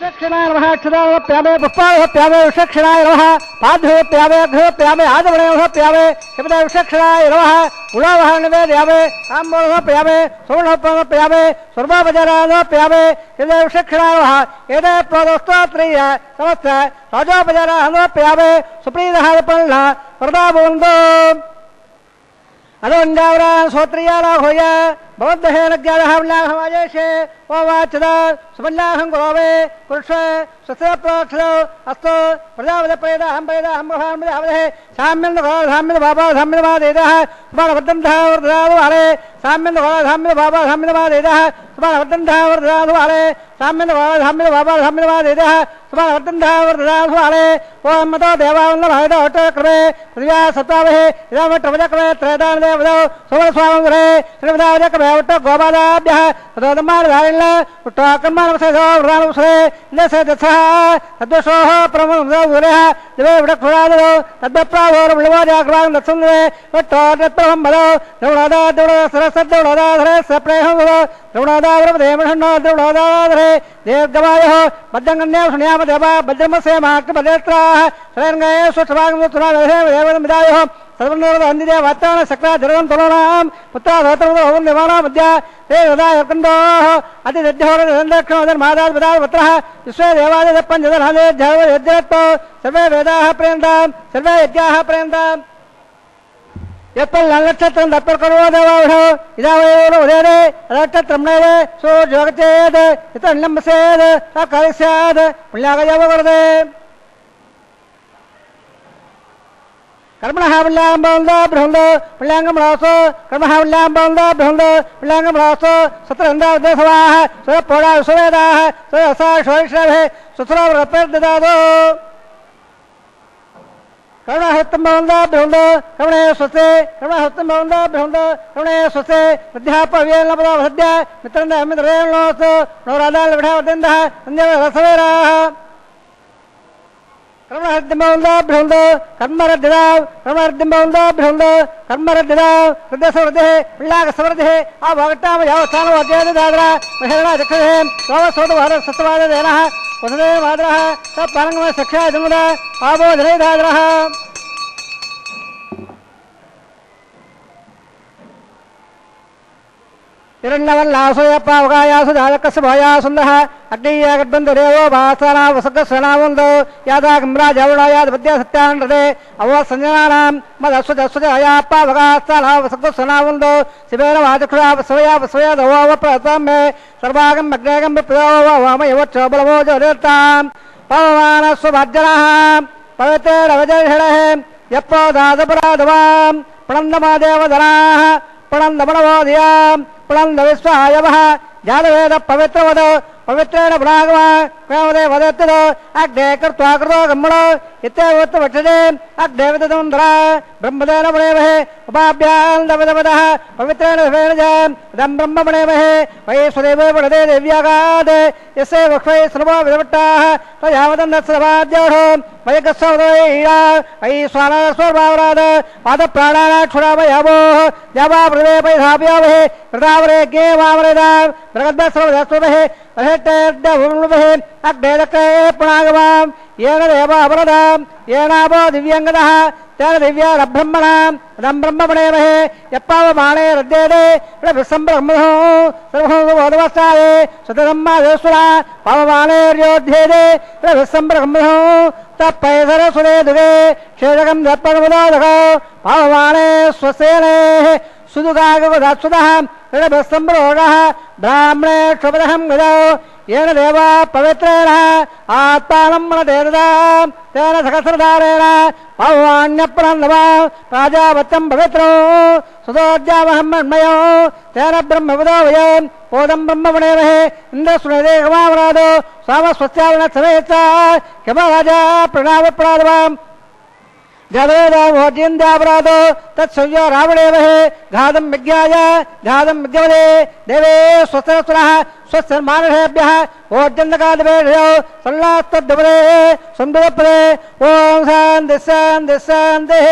विचक्षणाय नमः अक्षराप्यामे पुष्पाप्यामे विचक्षणाय नमः पाद्योप्यामे अघ्योप्यामे आदवनयोप्यामे शिवदे विचक्षणाय नमः उलावह निवेदयामे ताम्बूलप्यामे सुवर्णोपमप्यामे सर्वोपचाराप्यामे शिवदे विचक्षणाय नमः एते प्रोदस्तोत्रीय समस्त राजोपचाराप्यामे सुप्रीदहारपल्ल प्रदाबोन्दो अदोन्दावरा सोत्रियाला होया भवद्दहेन ज्ञानहमलाहमाजेशे ओवाचदा सुमल्लाहं गोवे पुरुष सत्यप्रोक्षरो अस्तु प्रजापतिप्रेदाहं प्रेदाहं महामदावदे साम्यन्दघोधाम्यद बाबा साम्यदवादेदः सुमानवर्धन्तः वर्धदादु हरे साम्यन्दघोधाम्यद बाबा साम्यदवादेदः सुमानवर्धन्तः वर्धदादु हरे साम्यन्दघोधाम्यद बाबा साम्यदवादेदः सुमानवर्धन्तः वर्धदादु हरे ओम मतो देवावन्दभायद होटक्रमे पृथिव्या सत्तावहे इदामट्टवजक्रमे त्रयदानदेवदौ सुवर्णस्वामन्दरे श्रीमदावजक्रमे उट्ट गोपादाभ्यः तदोदमानधारिण्य उट्टकर्मानवसेदो वृदानवसरे इन्दसे दत्सः तद्वशोः प्रमुदः दिवे विडक्षुरादो तद्वप्रावोरमुळवाजाग्रां दत्सन्दे उट्टोट्टप्रहं बलो द्रवणादा द्रवणा सरसद्रवणादा धरे सप्रेहं बलो द्रवणादा वरपदेमषण्णो द्रवणादाधरे दीर्घवायः मध्यङ्गन्ये सुण्याम देवा भद्रमसे माक्तपदेत्राः शरणगये स्वच्छभागं तुनादहे देवदमिदायोः सर्वन्नोरदन्दिदे वातावरण सक्रा जरदं तरुणां पुत्राधोत्रं निवाना मध्य ते हृदयकन्दोः अतिदध्यहोरदक्षिणोदर्मादाद्वदावत्रः विश्वे देवादय पञ्चदनादे यज्ञरत्तो सर्वे वेदाः प्रेन्तां सर्वे यज्ञाः प्रेन्तां यत्पल्लक्षत्रं दत्तर्करो देवावढो इदावयोर उदयरे नक्षत्रम्नैवे सूर्योगचेत् यतन्नम्बसेत् अकार्यस्यात् पुण्यागजववर्धे कर्मणः पुण्याम्बोन्दो बृहन्दो पुण्याङ्गं रासो कर्मणः पुण्याम्बोन्दो बृहन्दो पुण्याङ्गं रासो सत्रन्दावदेशवाः स्वयपोडा सुवेदाः स्वयसा शोरिष्णभे सुसुरवृत्तिर्ददादो कर्मणहस्तम्बोन्दो बृहन्दो कर्मणे स्वस्ते कर्मणहस्तम्बोन्दो बृहन्दो कर्मणे स्वस्ते मध्यापव्येनपदो सद्य मित्रन्दमित्रेणोऽस्तु नवरादालविढावर्तन्दः सन्ध्यरसवेराः कर्महद्दिम्बोन्दो बृहन्दो कर्मरद्दिदाव कर्मरद्दिम्बोन्दो बृहन्दो कर्मरद्दिदाव हृदयसवृद्धिः उल्लाघसवृद्धिः आवगट्टाम यावस्थानो अध्ययनदाद्रा महेरणा चक्षुः सोमसोदभारसत्सवादेनः वसुदे माद्रः तत्पालङ्गम सख्याय जमुदा आबोधने दाद्रः हिरण्यवल्लासोयप्पावगायासु जालकस्य भयासुन्दः अग्नियगड्बन्धुरेवो भासाना वसकस्वनावन्दो यादागम्राजवणायाद्वद्य सत्यानृते अवसञ्जनानां मदस्वजस्वजयाप्पावगास्ताना वसकस्वनावन्दो शिवेन वाचक्षुरा वसवया मे सर्वागम् अग्नेगम् विप्रदो वामयवक्षोबलवो जोरेत्ताम् पवमानस्वभाजनः पवित्रेणवजषणः यप्पोदादपराधवाम् प्रणन्दमादेवधनाः प्रणन्दमनवोधियाम् प्रणन्दविश्वायवः जातवेद पवित्रवदो पवित्रेण पुरागमा क्वदे वदत्तदो अग्ने कृत्वा कृतो गम्मणो इत्यवत्तवक्षते अग्ने विदधुन्धरा ब्रह्मदेन पुणेमहे उपाभ्यां दवदवदः पवित्रेण शिवेन च इदं ब्रह्म पुणेमहे वै स्वदेवे पुणते देव्यागात् यस्य वक्ष्वै सर्वो विदवट्टाः तयावदन्दस्रवाद्योढो वैकस्वदोयीडा वै स्वानस्वर्भावराद पादप्राणानाक्षुरावयावोः जावा पृथे पैधाप्यावहे कृतावरे ज्ञे वामरेदा प्रगद्भस्रवदस्वभे अहेट्टैर्दभुर्णुभे अग्नेदक्रे पुणागवाम् येन देव अपरदाम् येनापो दिव्यङ्गदः तेन दिव्यारब्रह्मणाम् इदं ब्रह्मपुणेमहे यप्पावमाणे रद्येते विसम्ब्रह्मणो सर्वोदवस्ताये सुतधम्मादेश्वरा पावमाणेर्योध्येते विसम्ब्रह्मणो तत्पैसरसुरे दुगे क्षेत्रकं दत्पणमुदोदको पावमाणे स्वसेनेः सुदुगागवदात्सुतः ऋणभिस्सम्रोगः ब्राह्मणे क्षुपदहं गजौ येन देवा पवित्रेण आत्मानं मनतेरदां तेन सहस्रधारेण पावान्यप्रणवा प्राजापत्यं पवित्रो सुतोज्जामहं मन्मयो तेन ब्रह्मविदो वयम् ओदं ब्रह्मपुणेमहे इन्द्रसुनेदेकमावरादो सामस्वस्यावनसमेत क्षमराजा प्रणावप्रादवाम् जवेदामोद्यन्दापराधो तत्संयो रावणेमहे घातं विज्ञाय घातं विज्ञवदे देवे स्वस्तिरसुरः स्वस्तिर्मानुषेभ्यः ओद्यन्दकादिवेषयो सल्लास्तद्वदे सुन्दरपदे ॐ शान्तिः शान्तिः शान्तिः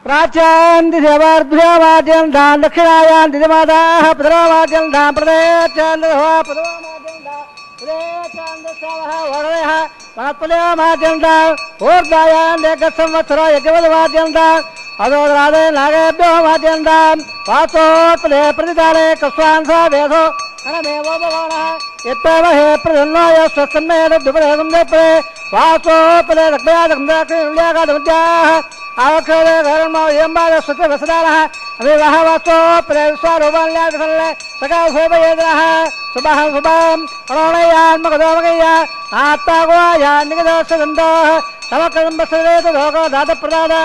प्राच्यान्ति देवार्भ्यामाद्यं धान् दक्षिणायान्ति दिमादाः पितरामाद्यं धान् प्रदेशान्दधवा पदवामाद्यं धान् प्रदेशान्दस्यावः वरदयः वनत्पलयामाद्यं धान् ऊर्ध्वायान् एकसंवत्सरो यज्ञवदमाद्यं धान् अदोदरादे नागेभ्यो माद्यं धान् वासोत्पले प्रतिदाने कस्वांसा वेधो अनमेवो भगवानः यत्तमहे प्रसन्नाय स्वस्तन्मेन दुपदेशं देपे वासोत्पले दग्धयादग्धाक्रियागादमद्याः आवक्षोदे घरन्मो यम्बाद स्वस्य वसदानः अभिवाह वासोत्पले विश्वारूपाण्यादिफले सकाशोपयेदनः सुबहं सुबहं अणोणयान्मगदोमगय्या आत्तागोयान्निगदोषदन्तोः समकदम्बसवेतदोगो दातप्रदादा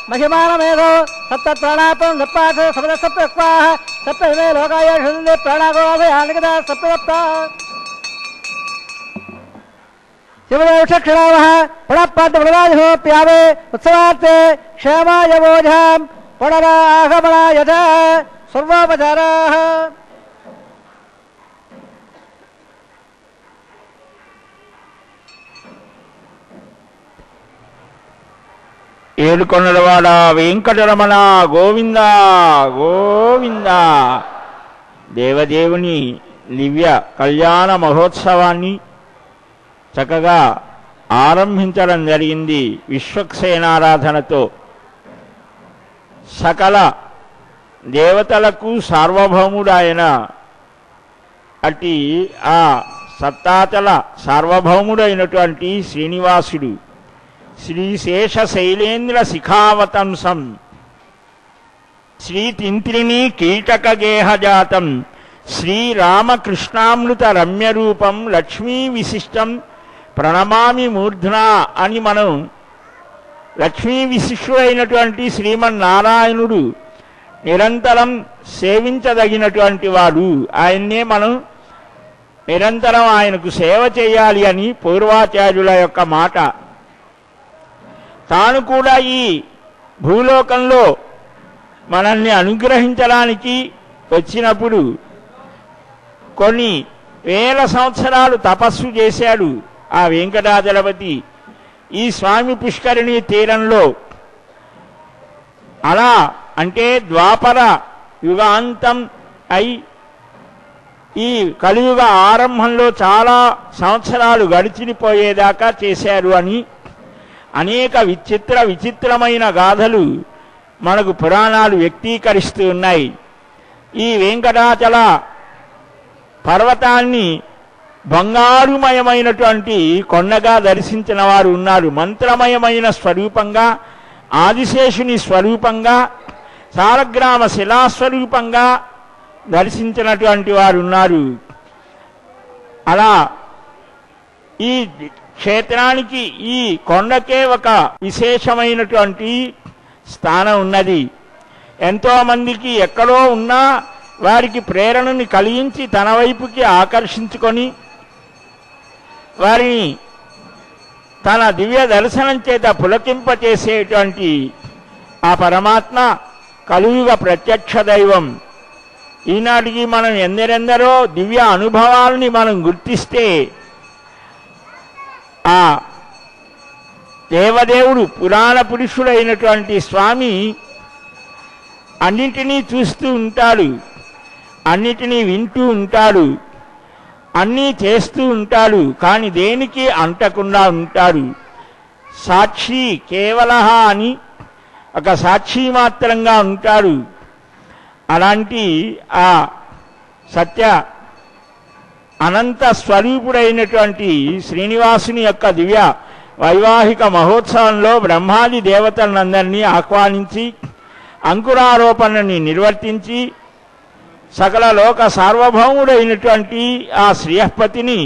महिमानमेधो सप्तत्राणापं सप्पाठ सप्तसप्तक्वाः सप्तमे लोकाय षण्डे प्राणागोधयान्निगदा सप्तसप्ता शिवदेवक्षणावः पुनःपाठप्रदाजो प्यावे उत्सवार्थे क्षेमाय बोधां पुनरागमनाय च सर्वोपचाराः ఏడుకొండలవాడ వెంకటరమణ గోవింద గోవింద. దేవదేవుని దివ్య కళ్యాణ మహోత్సవాన్ని చక్కగా ఆరంభించడం జరిగింది. విశ్వక్సేనారాధనతో సకల దేవతలకు సార్వభౌముడాయన అట్టి ఆ సత్తాచల సార్వభౌముడైనటువంటి శ్రీనివాసుడు శ్రీశేష శైలేంద్ర శిఖావతంసం శ్రీతింత్రిణీ కీటకగేహజాతం శ్రీరామకృష్ణామృత రమ్యరూపం లక్ష్మీ విశిష్టం ప్రణమామి మూర్ధ్నా అని మనం లక్ష్మీ విశిష్టుడైనటువంటి శ్రీమన్నారాయణుడు నిరంతరం సేవించదగినటువంటి వాడు. ఆయన్నే మనం నిరంతరం ఆయనకు సేవ చేయాలి అని పూర్వాచార్యుల యొక్క మాట. తాను కూడా ఈ భూలోకంలో మనల్ని అనుగ్రహించడానికి వచ్చినప్పుడు కొన్ని వేల సంవత్సరాలు తపస్సు చేశాడు ఆ వెంకటాచలపతి ఈ స్వామి పుష్కరిణి తీరంలో. అలా అంటే ద్వాపర యుగాంతం అయి ఈ కలియుగ ఆరంభంలో చాలా సంవత్సరాలు గడిచిపోయేదాకా చేశారు అని అనేక విచిత్రమైన గాథలు మనకు పురాణాలు వ్యక్తీకరిస్తూ ఉన్నాయి. ఈ వెంకటాచల పర్వతాన్ని బంగారుమయమైనటువంటి కొండగా దర్శించిన వారు ఉన్నారు. మంత్రమయమైన స్వరూపంగా, ఆదిశేషుని స్వరూపంగా, సాలగ్రామ శిలాస్వరూపంగా దర్శించినటువంటి వారు ఉన్నారు. అలా ఈ క్షేత్రానికి ఈ కొండకే ఒక విశేషమైనటువంటి స్థానం ఉన్నది. ఎంతోమందికి ఎక్కడో ఉన్నా వారికి ప్రేరణని కలిగించి తన వైపుకి ఆకర్షించుకొని వారిని తన దివ్య దర్శనం చేత పులకింపచేసేటువంటి ఆ పరమాత్మ కలియుగ ప్రత్యక్ష దైవం. ఈనాటికి మనం ఎందరెందరో దివ్య అనుభవాలని మనం గుర్తిస్తే ఆ దేవదేవుడు పురాణ పురుషుడైనటువంటి స్వామి అన్నింటినీ చూస్తూ ఉంటాడు, అన్నిటినీ వింటూ ఉంటాడు, అన్నీ చేస్తూ ఉంటాడు. కానీ దేనికి అంటకుండా ఉంటాడు. సాక్షి కేవలహ అని ఒక సాక్షి మాత్రంగా ఉంటాడు. అలాంటి ఆ సత్య అనంత స్వరూపుడైనటువంటి శ్రీనివాసుని యొక్క దివ్య వైవాహిక మహోత్సవంలో బ్రహ్మాది దేవతలందరినీ ఆహ్వానించి అంకురారోపణని నిర్వర్తించి సకల లోక సార్వభౌముడైనటువంటి ఆ శ్రీయపతిని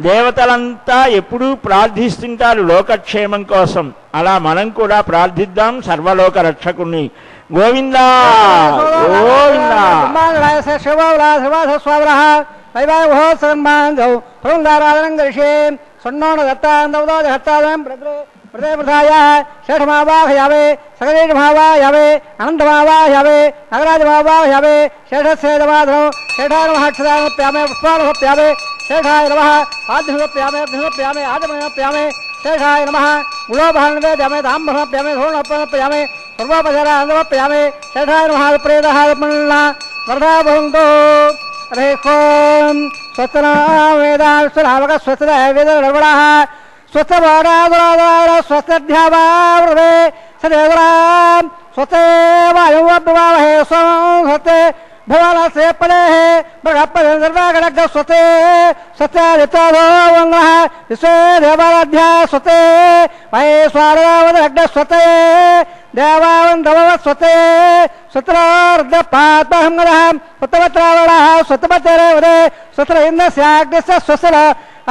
దేవతలంతా ఎప్పుడూ ప్రార్థిస్తుంటారు లోకక్షేమం కోసం. అలా మనం కూడా ప్రార్థిద్దాం సర్వలోక రక్షకుణ్ణి. గోవిందా గోవిందా. शेषमावाहयावे सकलेशमावाहयावे अनंतमावाहयावे नगराजमावाहयावे शेषसेदमाधनो शेषानुमहाक्षरानुप्यामे पुष्पानुप्यामे शेषाय नमः आद्यनुप्यामे अग्निनुप्यामे आजमनुप्यामे శేషాయ నమః గుణోపహరణవేద్యామే తాంబరమప్యామే ధూర్ణప్రమప్యామే సర్వోపచారాందమప్యామే శేషాయ నమః ప్రేతః పుణ్య వర్ధా భవంతో హరిః స్వస్తనావేదాశ్వరావక స్వస్త వేదరవణః స్వస్థవారాదురాదార స్వస్థధ్యావావృతే సదేవరాం స్వస్తే వాయువబ్రవావహే స్వం స్వస్తే భువనస్య పదేః బృహత్పదేంద్రగణగ స్వస్తే సత్యాదిత్యాదో వంగః విశ్వే దేవారాధ్యా స్వస్తే వైశ్వానరావదగ్న స్వస్తే దేవావందవ స్వస్తే స్వత్రార్ధపాత్మహంగదః స్వత్తవత్రావణః స్వత్తపతరేవదే స్వత్ర ఇంద్రస్యాగ్నిస్య స్వస్ర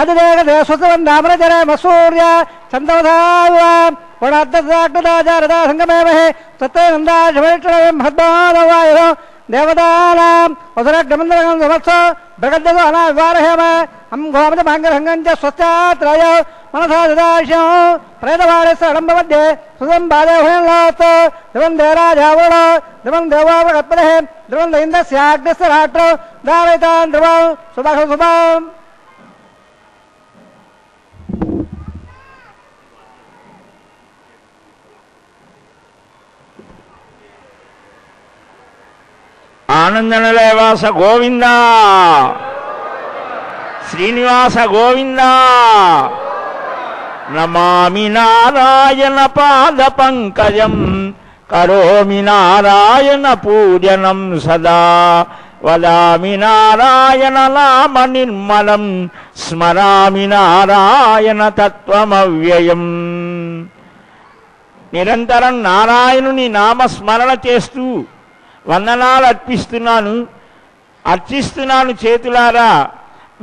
అదిదేగదే స్వస్తవందామరజరే మసూర్య చందవధావ వడాగ్నదాజారదా సంగమేమహే స్వత్తే నందాశమేక్షణే మహద్వాదవాయుధో దేవతానాం వసురగ్నమందరం సమత్స భగద్దదో అనావివారహేమ హం గోమత భాంగరంగం చ స్వస్థాత్రయ మనసా దదాశం ప్రేతవాడస్య అడంబమధ్యే సుతం బాధేహోయంలాస్తు ధ్రువందే రాజావరుణ ధ్రువం దేవావగత్పదే ధ్రువం ఇంద్రస్యాగ్నిస్య రాట్రో దావైతాన్ ధ్రువం సుభ శుభం. ఆనందనలేవాస గోవింద శ్రీనివాస గోవింద నమామి నారాయణ పాద పంకజం కరోమి నారాయణ పూజనం సదా వదామి నారాయణ నామ నిర్మలం స్మరామి నారాయణ తత్వమవ్యయం. నిరంతరం నారాయణుని నామస్మరణ చేస్తూ వందనాలు అర్చిస్తున్నాను చేతులారా,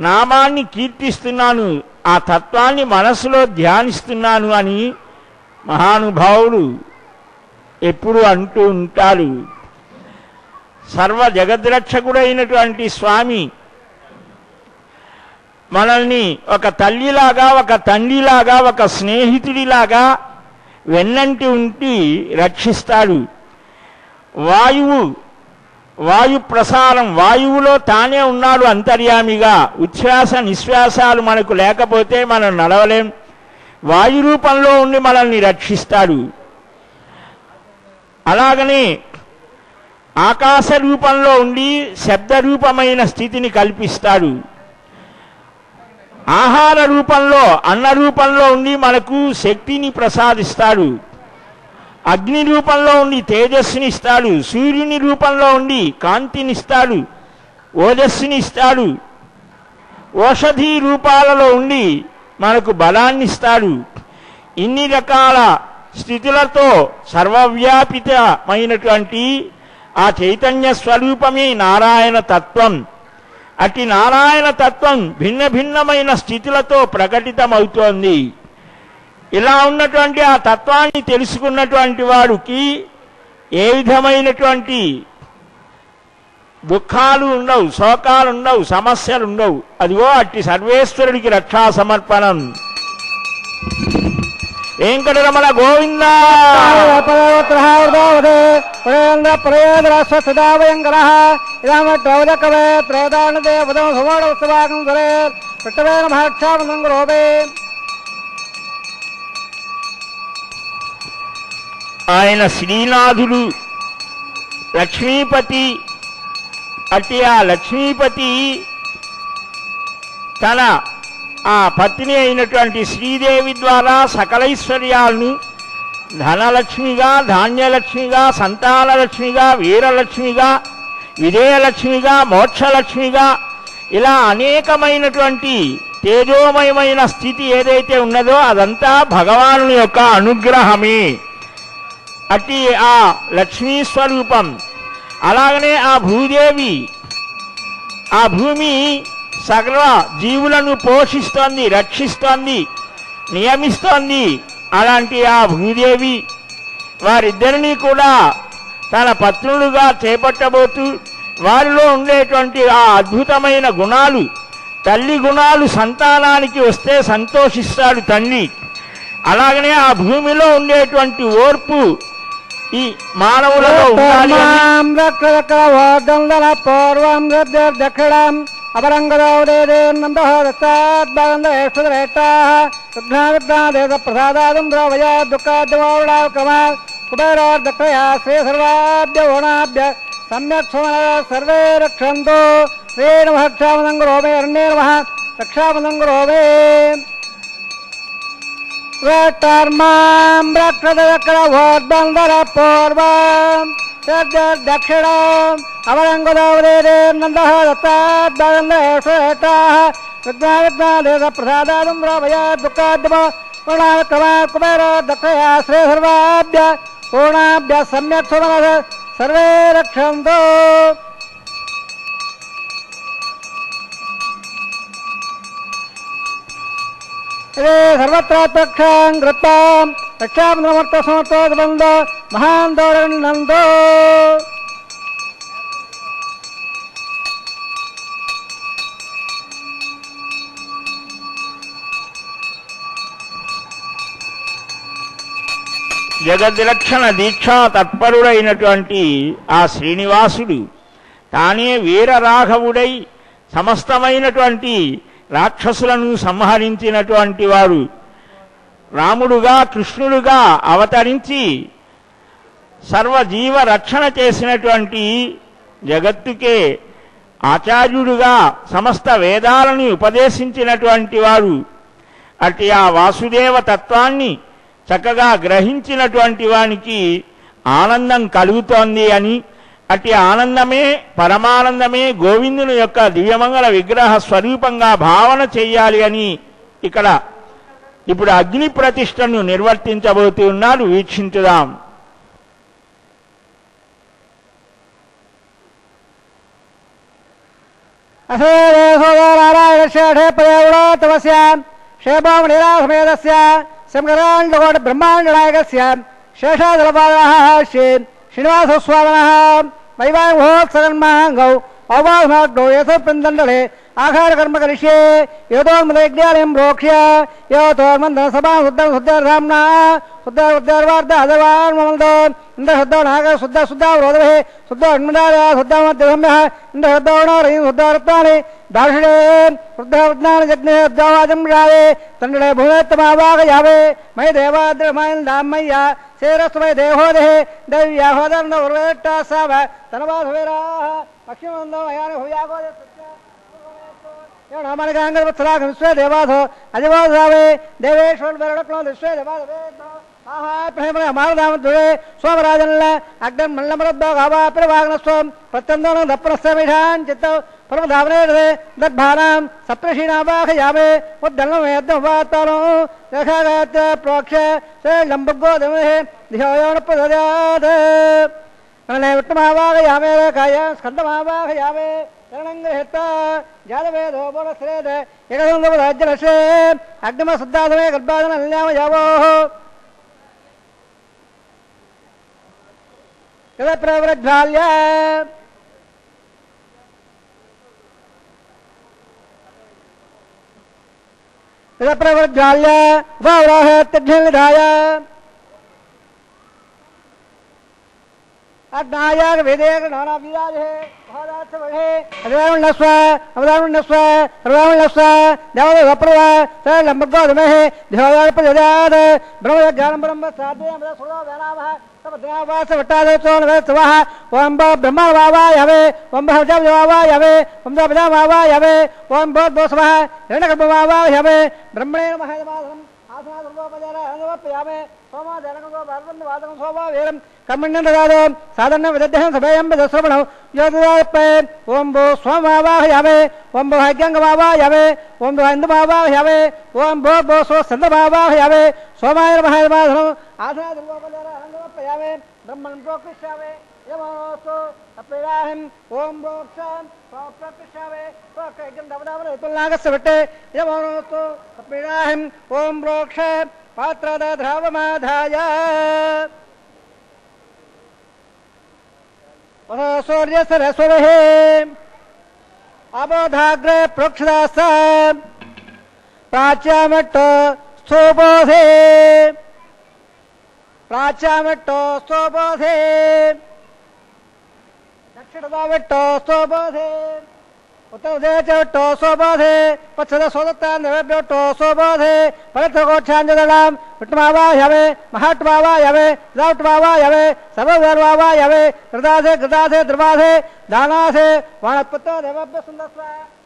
నామాన్ని కీర్తిస్తున్నాను, ఆ తత్వాన్ని మనసులో ధ్యానిస్తున్నాను అని మహానుభావుడు ఎప్పుడు అంటూ ఉంటారు. సర్వ జగద్రక్షకుడైనటువంటి స్వామి మనల్ని ఒక తల్లిలాగా, ఒక తండ్రిలాగా, ఒక స్నేహితుడిలాగా వెన్నంటి ఉండి రక్షిస్తాడు. వాయు ప్రసారం, వాయువులో తానే ఉన్నాడు అంతర్యామిగా. ఉచ్ఛ్వాస నిశ్వాసాలు మనకు లేకపోతే మనం నడవలేం. వాయు రూపంలో ఉండి మనల్ని రక్షిస్తాడు. అలాగనే ఆకాశ రూపంలో ఉండి శబ్ద రూపమైన స్థితిని కల్పిస్తాడు. ఆహార రూపంలో, అన్న రూపంలో ఉండి మనకు శక్తిని ప్రసాదిస్తాడు. అగ్ని రూపంలో ఉండి తేజస్సుని ఇస్తాడు. సూర్యుని రూపంలో ఉండి కాంతినిస్తాడు, ఓజస్సుని ఇస్తాడు. ఓషధి రూపాలలో ఉండి మనకు బలాన్ని ఇస్తాడు. ఇన్ని రకాల స్థితులతో సర్వవ్యాపితమైనటువంటి ఆ చైతన్య స్వరూపమే నారాయణ తత్వం. అట్టి నారాయణ తత్వం భిన్న భిన్నమైన స్థితులతో ప్రకటితమవుతోంది. ఇలా ఉన్నటువంటి ఆ తత్వాన్ని తెలుసుకున్నటువంటి వాడికి ఏ విధమైనటువంటి దుఃఖాలు ఉండవు, శోకాలు ఉండవు, సమస్యలు ఉండవు. అదిగో అట్టి సర్వేశ్వరుడికి రక్షా సమర్పణం. వెంకటరమణ గోవింద ఆయన శ్రీనాథుడు లక్ష్మీపతి. అట్టి ఆ లక్ష్మీపతి తన ఆ పత్ని అయినటువంటి శ్రీదేవి ద్వారా సకలైశ్వర్యాలను ధనలక్ష్మిగా, ధాన్యలక్ష్మిగా, సంతానలక్ష్మిగా, వీరలక్ష్మిగా, విజయలక్ష్మిగా, మోక్షలక్ష్మిగా ఇలా అనేకమైనటువంటి తేజోమయమైన స్థితి ఏదైతే ఉన్నదో అదంతా భగవానుని యొక్క అనుగ్రహమే. అట్టి ఆ లక్ష్మీ స్వరూపం. అలాగనే ఆ భూదేవి, ఆ భూమి సకల జీవులను పోషిస్తోంది, రక్షిస్తోంది, నియమిస్తోంది. అలాంటి ఆ భూదేవి వారిద్దరినీ కూడా తన పత్నులుగా చేపట్టబోతూ వారిలో ఉండేటువంటి ఆ అద్భుతమైన గుణాలు, తల్లి గుణాలు సంతానానికి వస్తే సంతోషిస్తాడు తండ్రి. అలాగనే ఆ భూమిలో ఉండేటువంటి ఓర్పు ఈ మానవులలో ఉండాలి. పూర్వం దక్షిణం अपरङ्गदौदेनन्दः दत्ताद्बान्धेष्ठुरेष्टाः विघ्नाविघ्नादेव प्रसादादं द्रवय दुःखाद्यमौडाकमा कुबेरोर्दक्षया श्रीसर्वाभ्य ओणाभ्य सम्यक् सुमनः सर्वे रक्षन्तु श्री नमः रक्षामदङ्गरो मे अरण्ये नमः रक्षामदङ्गरो मे वेट्टार्मां रक्षदक्रभोद्बन्धरपूर्वम् दक्षिणम् अवरङ्गदौदेनन्दः दत्ताद्बान्धेष्ठुरेष्टाः विघ्नाविघ्नादेव प्रसादादं द्रवय दुःखाद्यमौडाकमा कुबेरोर्दक्षया श्रीसर्वाभ्य ओणाभ्य सम्यक् सुमनः सर्वे रक्षन्तु सर्वत्र तक्षां कृत्वां रक्षामृतसमर्थोद्बन्धो महान् दौरन्नन्दो జగద్విలక్షణ దీక్షా తత్పరుడైనటువంటి ఆ శ్రీనివాసుడు తానే వీరరాఘవుడై సమస్తమైనటువంటి రాక్షసులను సంహరించినటువంటి వారు రాముడుగా కృష్ణుడుగా అవతరించి సర్వజీవ రక్షణ చేసినటువంటి జగత్తుకే ఆచార్యుడుగా సమస్త వేదాలను ఉపదేశించినటువంటి వారు అట్టి ఆ వాసుదేవ తత్వాన్ని చక్కగా గ్రహించినటువంటి వానికి ఆనందం కలుగుతోంది అని అట్టి ఆనందమే పరమానందమే గోవిందుని యొక్క దివ్యమంగళ విగ్రహ స్వరూపంగా భావన చెయ్యాలి అని ఇక్కడ ఇప్పుడు అగ్ని ప్రతిష్టను నిర్వర్తించబోతూ ఉన్నారు. వీక్షించుదాం. బ్రహ్మాండనాయకస్య శేషాచలపాదః శ్రీ శ్రీనివాసస్వామినः వైవాహిమోత్సవన్మాంగౌ ఔవాహమాగ్నౌ యథోపిందండలే ఆహారకర్మ కరిష్యే యోతోన్మదయజ్ఞానం ప్రోక్ష్య యోతోన్మందన సభా శుద్ధ శుద్ధరామ్నా శుద్ధ శుద్ధర్వార్ధ అదర్వాన్మమంతో ఇంద్ర శుద్ధ నాగ శుద్ధ శుద్ధ రోదవే శుద్ధ అన్మదాయ శుద్ధ మధ్యసమ్య ఇంద్ర శుద్ధోణి శుద్ధరత్నాని దార్షిణే శుద్ధ విజ్ఞాన జగ్నే ఉద్యోగం యావే తండ్రే భూమిత్తమావాగయావే మై దేవాద్రమాయ దామయ్య శేరస్మై దేహోదే దైవ్యాహోదర్ణ ఉర్వేట్టా సావ తనవాధవేరాః లక్ష్మీనందో అయాన భూయాగో మనగాంగవత్సరాగ విశ్వే దేవాధో అధివాధావే దేవేశ్వర వెరడక్లో విశ్వే దేవాధవే మారదామధ్వే సోమరాజన్ల అగ్నం మల్లమరద్భావాప్రవాగ్నస్వం ప్రత్యందోనం దప్పనస్తమిషాన్ చిత్త పరమధావనే దద్భానాం సప్రషీణావాహయామే ఉద్దన్నమేద్దవాతానో రఖాగాత ప్రోక్ష లంబగో దేవే ధియోయోన ప్రదయాద్ అననే విట్టమావాహయామే కాయ స్కందమావాహయామే రణంగహేత జాతవేదో బోలశ్రేద ఏకదందవరాజ్యలశే అగ్నిమ శుద్ధాధమే గర్భాదన అన్యామ యావో కద ప్రవృజ్వాల్య కద ప్రవృజ్వాల్య ఉపవరాహ తజ్ఞవిధాయ అగ్నాయాగ వేదేక నానా విరాజే అభిరామణస్వ అవధామణస్వ సర్వామణస్వ దేవదేవప్రవ లంబగోధమే దేవదాపజాద బ్రహ్మజ్ఞానం బ్రహ్మ సాధ్యం ఓం బ్రహ్మవావాయవే ఓం భజవావాయవే ఓం భజవావాయవే ఓం భోద్భోస్వ హిరణ్యగర్భవావాయవే బ్రహ్మణే మహాదమాధం ఆసనాదుర్వోపజారమే సోమాదనగోపాదం సోమావీరం కర్మణ్యం సాధారణ విదగ్ధం సభయం శ్రవణం యోపే ఓం భూ స్వమావాహయామే ఓం భూ హైగ్యంగమావాయవే ఓం భూ హిందుమావాహయామే ఓం భూ భూ స్వస్థందమావాహయామే సోమాయ మహాదమాధనం ఆసనాదుర్వోపజారమే బ్రహ్మణం ప్రోకృష్యామే యమోస్తు అప్రయాహం ఓం భోక్షం ప్రోకృష్యామే ప్రోకైకం దవదావనతుల్నాగస్య విట్టే యమోస్తు అప్రయాహం ఓం ప్రోక్ష పాత్రద్రావమాధాయ సూర్య సరస్వతి అబోధాగ్రే ప్రోక్షదాస ప్రాచ్యామట్టో స్థూపోధే ప్రాచ్యామట్టో స్థూపోధే దక్షిణదామట్టో స్థూపోధే उत्तरदेशो स्वबोधे पक्षद सोदत्तान्देभ्योट्टो स्वबोधे परत्रकोक्षाञ्जदलां विट्टमावाहवे महाट्टमावाहवे द्रौट्टमावाहवे सर्वधर्मावाहवे कृतासे कृतासे द्रवासे दानासे वाणपुत्रो देवभ्य सुन्दस्व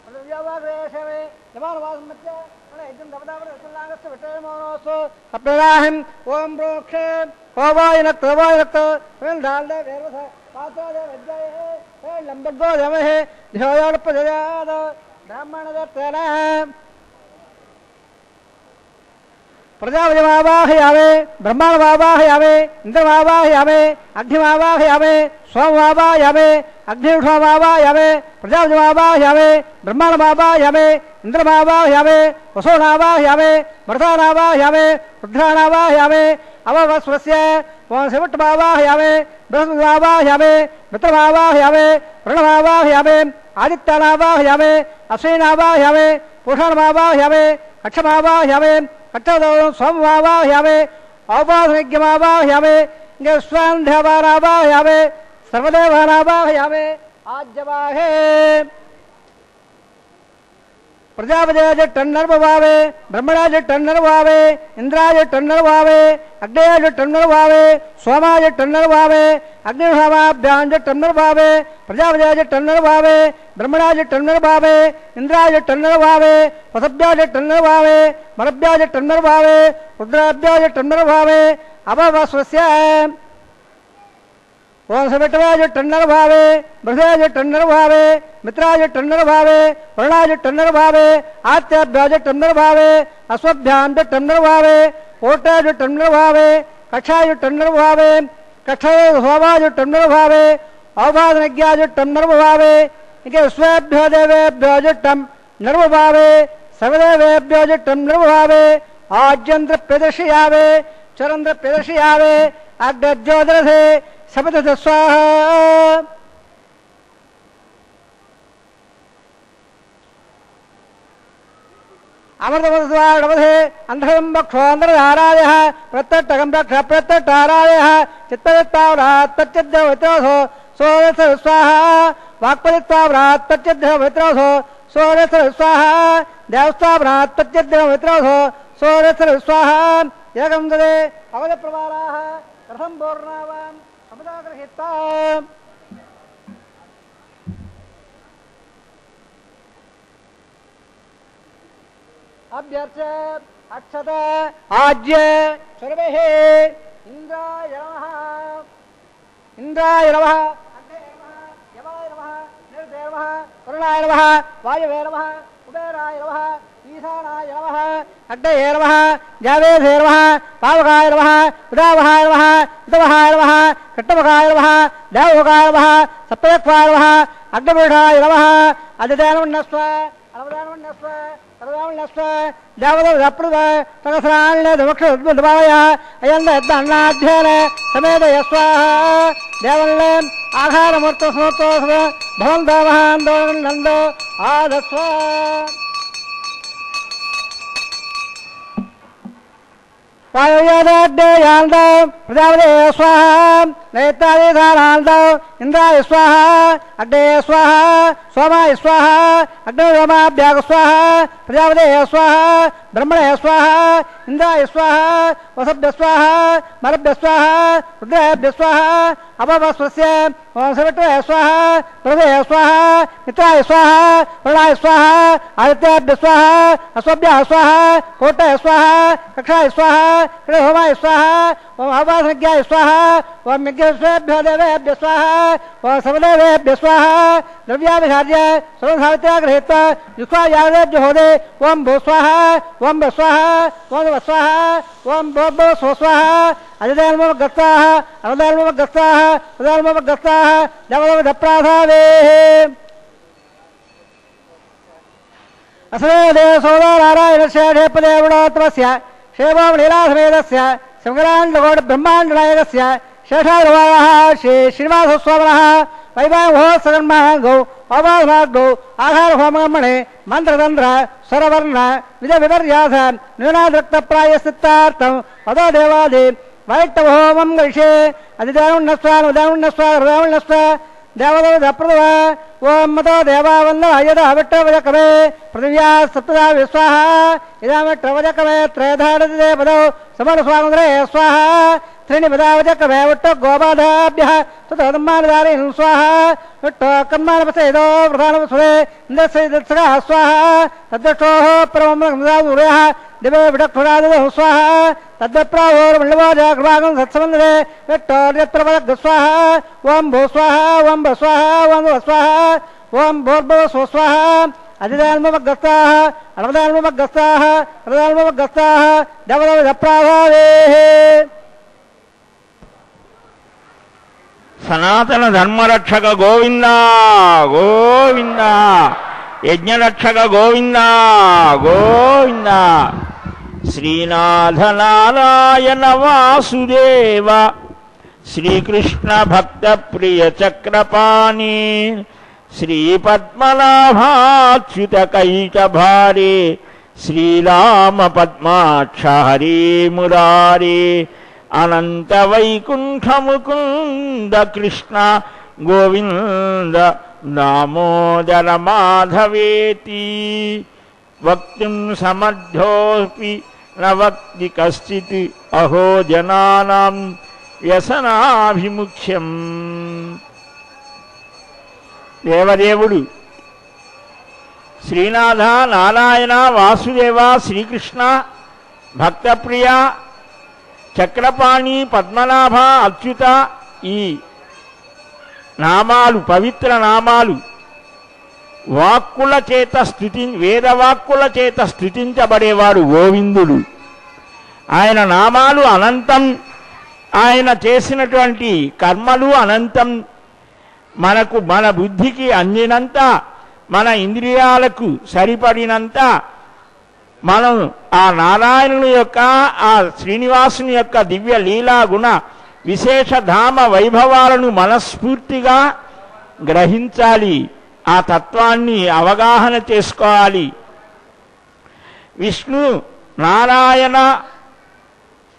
प्रव्यवाग्रेशवे जमानवासमत्य यज्ञं विट्टमोनोस्व अपराहिं ओम प्रोक्षे ओवायनक्त डालदे वेरवस पात्रादे विद्याये लंबगो जमहे ध्योयोपजयाद ब्राह्मणदत्तेन प्रजापतिमावाहयामे ब्रह्माणमावाहयामे इंद्रमावाहयामे अग्निमावाहयामे सोममावाहयामे अग्निष्ठमावाहयामे प्रजापतिमावाहयामे ब्रह्माणमावाहयामे इंद्रमावाहयामे वसोनावाहयामे मृतानावाहयामे रुद्राणावाहयामे अववस्वस्य वंशवट्टमावाहयामे बृहस्पतिमावाहयामे मित्रमावाहयामे वरुणमावाहयामे आदित्यानावाहयामे अश्विनावाहयामे पुरुषाणमावाहयामे कक्षमावाहयामे कक्षदो सोममावाहयामे औपासनिज्ञमावाहयामे स्वान्ध्यावानावाहयामे सर्वदेवानावाहयामे आज्यवाहे प्रजापतिज टन्नर्वावे ब्रह्मणाज टन्नर्वावे इंद्राज टन्नर्वावे अग्नेयज टन्नर्वावे सोमाज टन्नर्वावे अग्निहोमाभ्याज टन्नर्वावे प्रजापतिज टन्नर्वावे ब्रह्मणाज टन्नर्वावे इंद्राज टन्नर्वावे वसभ्याज टन्नर्वावे मरभ्याज टन्नर्वावे रुद्राभ्याज टन्नर्वावे अववस्वस्य वंशविट्टवाज टन्नर्भावे बृहज टन्नर्भावे मित्राज टन्नर्भावे वर्णाज टन्नर्भावे आत्याभ्याज टन्नर्भावे अश्वभ्याम टन्नर्भावे ओटाज टन्नर्भावे कक्षाज टन्नर्भावे कक्षाय सोमाज टन्नर्भावे अवभाजनज्ञाज टन्नर्भावे इनके स्वेभ्यो देवेभ्योज टन्नर्भावे सर्वदेवेभ्योज टन्नर्भावे आज्यंत्र प्रदर्शयावे चरंद्र प्रदर्शयावे अग्रज्योतिरसे शपथ स्वाहा अमृतमधे अंधकं बक्षोंधरारायः प्रत्यट्टकं बक्ष प्रत्यट्टारायः चित्तवित्ताव्रात् तच्चिद्रवित्रोधो सोरस स्वाहा वाक्पदित्ताव्रात् तच्चिद्रवित्रोधो सोरस स्वाहा देवस्ताव्रात् तच्चिद्रवित्रोधो सोरस स्वाहा एकं ददे अवधप्रवाराः कथं बोर्णावान् अमदाग्रहिता अभ्यर्च अक्षत आज्य सर्वे इंद्राय नमः अग्ने नमः यमाय नमः निरुते नमः वरुणाय नमः वायवे नमः कुबेराय नमः ईशानाय नमः अग्नये नमः जावेशे नमः पावकाय नमः उदावहाय नमः उदवहाय नमः कट्टवकाय नमः देवकाय नमः सप्तयक्वाय नमः अग्निपीठाय नमः अदिदानमन्नस्व अनवदानमन्नस्व सर्वदामन्नस्व देवदप्रद तदसराण्य दवक्षुद्भवाय अयन्न यद्दन्नाध्ययन समेतय स्वाहा देवल्ले आहारमूर्तस्मूर्तो भवन्तो महान्दो नन्दो आदस्व वायुयादाड्डेयान्दो प्रजापते स्वाहा नैतादिधानान्दो इंद्राय स्वाहा अग्ने स्वाहा सोमाय स्वाहा अग्निरोमाभ्याग स्वाहा प्रजापते स्वाहा ब्रह्मणे स्वाहा इंद्राय स्वाहा वसभ्य स्वाहा मरभ्य स्वाहा रुद्राभ्य स्वाहा अववस्वस्य वंशविट्टवे स्वाहा प्रभवे स्वाहा मित्राय स्वाहा वर्णाय स्वाहा आदित्याभ्य स्वाहा अश्वभ्यः स्वाहा कोटय स्वाहा कक्षाय स्वाहा होमाय स्वाहा ओम आवासज्ञाय स्वाहा ओम यज्ञेभ्यो देवेभ्य स्वाहा ओम सर्वदेवेभ्य स्वाहा द्रव्याभिधार्य सर्वसावित्र्यागृहीत्वा युक्त्वा यागदेभ्यो होदे ओम भू स्वाहा ओम भ स्वाहा ओम व स्वाहा ओम भो स्व स्वाहा अजदानमगस्ताः अवदानमगस्ताः उदानमगस्ताः देवदप्राधावे असवेदे सोदारायणस्य ढेपदेवणोत्तमस्य शेवलीलासमेतस्य शङ्कराण्डकोट ब्रह्माण्डनायकस्य शेषाधिवाहः श्री श्रीनिवासस्वामिनः वैवाहोत्सकर्मागौ अवाधमाग्नौ आहारहोमगमने मंत्रतंत्र स्वरवर्ण विधविपर्यास न्यूनादृक्तप्रायस्थितार्थं अदो देवादि वैष्णवहोमं गरिष्ये अधिदानुन्नस्व हृदयानुन्नस्व देवदप्रदव ఓం మతో దేవావన్న అయద అవిట్టవజకమే పృథివ్యా సప్తదా విశ్వాహ ఇదామిట్టవజకమే త్రేధారదే పదౌ సమరస్వాముద్రే స్వాహ త్రీణి పదావజకమే ఉట్ట గోపాదాభ్య తదమ్మానదారేణ స్వాహ ఉట్టో కర్మాణపసేదో ప్రధానవసురే ఇంద్రస్సగా స్వాహ తద్దష్టోః పరమమ్రహ దివే విడక్షురాదో స్వాహ తద్ప్రావోర్మళ్ళవాజాగ్రవాగం సత్సమందరే విట్టోర్యత్రవదగ్గ స్వాహ ఓం భూ స్వాహ ఓం భ స్వాహ ఓం భవ స్వాహ ఓం భూర్భువ స్వాహ అధిదాన్మవగ్గస్తాః అర్వదాన్మవగ్గస్తాః ప్రధాన్మవగ్గస్తాః దవదప్రాభావే. సనాతన ధర్మరక్షక గోవింద గోవింద, యజ్ఞరక్షక గోవింద గోవింద. శ్రీనాథ నారాయణ వాసుదేవ శ్రీకృష్ణ భక్త ప్రియ చక్రపాణి శ్రీపద్మనాభాచ్యుత కైటభారే శ్రీరామ పద్మాక్ష హరే మురారే అనంత వైకుంఠ ముకుంద కృష్ణ గోవింద దామోదర మాధవేతి. వక్తుం సమర్థోపి న వక్తి కశ్చిత్ అహో జనానాం వ్యసనాభిముఖ్యం. దేవదేవుడు శ్రీనాథ నారాయణ వాసుదేవ శ్రీకృష్ణ భక్తప్రియ చక్రపాణి పద్మనాభ అచ్యుత, ఈ నామాలు పవిత్ర నామాలు వాక్కుల చేత వేదవాక్కుల చేత స్తుతించబడేవాడు గోవిందుడు. ఆయన నామాలు అనంతం, ఆయన చేసినటువంటి కర్మలు అనంతం. మనకు మన బుద్ధికి అందినంత, మన ఇంద్రియాలకు సరిపడినంత మనం ఆ నారాయణుని యొక్క, ఆ శ్రీనివాసుని యొక్క దివ్య లీలా గుణ విశేష ధామ వైభవాలను మనస్ఫూర్తిగా గ్రహించాలి, ఆ తత్వాన్ని అవగాహన చేసుకోవాలి. విష్ణు నారాయణ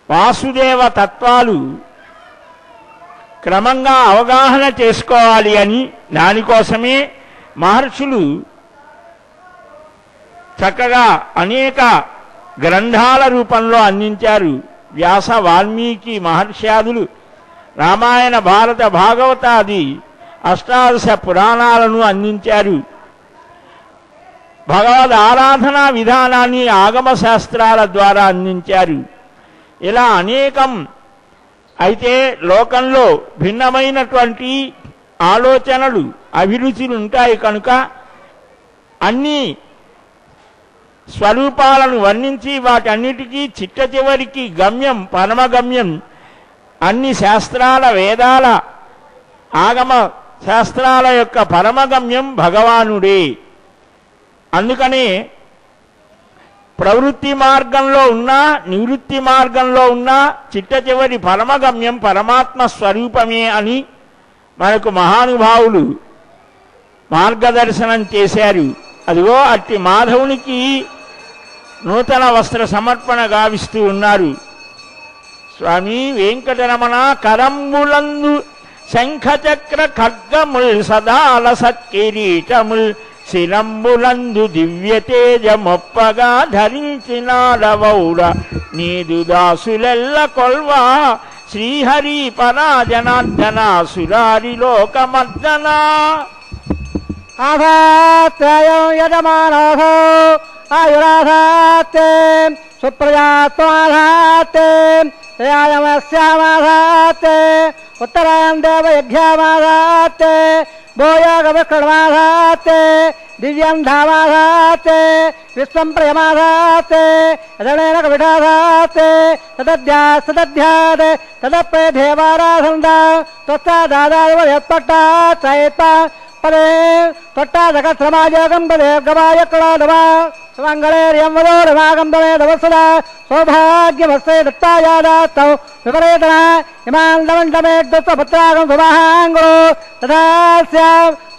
వాసుదేవ తత్వాలు క్రమంగా అవగాహన చేసుకోవాలి అని, దానికోసమే మహర్షులు చక్కగా అనేక గ్రంథాల రూపంలో అందించారు. వ్యాస వాల్మీకి మహర్ష్యాదులు రామాయణ భారత భాగవతాది అష్టాదశ పురాణాలను అందించారు. భగవద్ ఆరాధనా విధానాన్ని ఆగమ శాస్త్రాల ద్వారా అందించారు. ఇలా అనేకం. అయితే లోకంలో భిన్నమైనటువంటి ఆలోచనలు, అభిరుచులు ఉంటాయి కనుక అన్నీ స్వరూపాలను వర్ణించి వాటన్నిటికీ చిట్ట చివరికి గమ్యం, పరమగమ్యం అన్ని శాస్త్రాల, వేదాల, ఆగమ శాస్త్రాల యొక్క పరమగమ్యం భగవానుడే. అందుకనే ప్రవృత్తి మార్గంలో ఉన్నా, నివృత్తి మార్గంలో ఉన్నా చిట్ట చివరి పరమగమ్యం పరమాత్మ స్వరూపమే అని మనకు మహానుభావులు మార్గదర్శనం చేశారు. అదిగో అట్టి మాధవునికి నూతన వస్త్ర సమర్పణ గావిస్తూ ఉన్నారు. స్వామి వెంకటరమణ కరంబులందు శంఖచక్ర ఖడ్గముల్ సదాల సత్కిరీటముల్ శిలంబులందు దివ్య తేజమొప్పగా ధరించినాడవౌర నీదు దాసులెల్ల కొల్వా శ్రీహరి పరాజనార్దన సురారి లోకమర్దన. ఆధాత్రయం యజమానోహో ఆయురాధాత్తే సుప్రజాత్వాధాత్తే శ్యామశ్యామాధాత్తే ఉత్తరాయం దేవయజ్ఞామాధాత్తే భూయోగవిష్ణుమాధాత్తే దివ్యం ధామాధాత్తే విశ్వం ప్రియమాధాత్తే యదనేన కవిటాధాత్తే తదధ్యాత్ తదప్రే దేవారాధంద త్వస్తాదాదాయత్పట్టా చైత్త పదే త్వట్టాదకశ్రమాయోగం పదే గవాయ కళాదవా స్వంగళేర్యం వదోరమాగం దమే దవసదా సౌభాగ్యమస్తే దత్తాయాదాత్తౌ విపరేతన ఇమాన్ దమండమేగ్దత్వపుత్రాగం సుమహాంగురు తదాస్య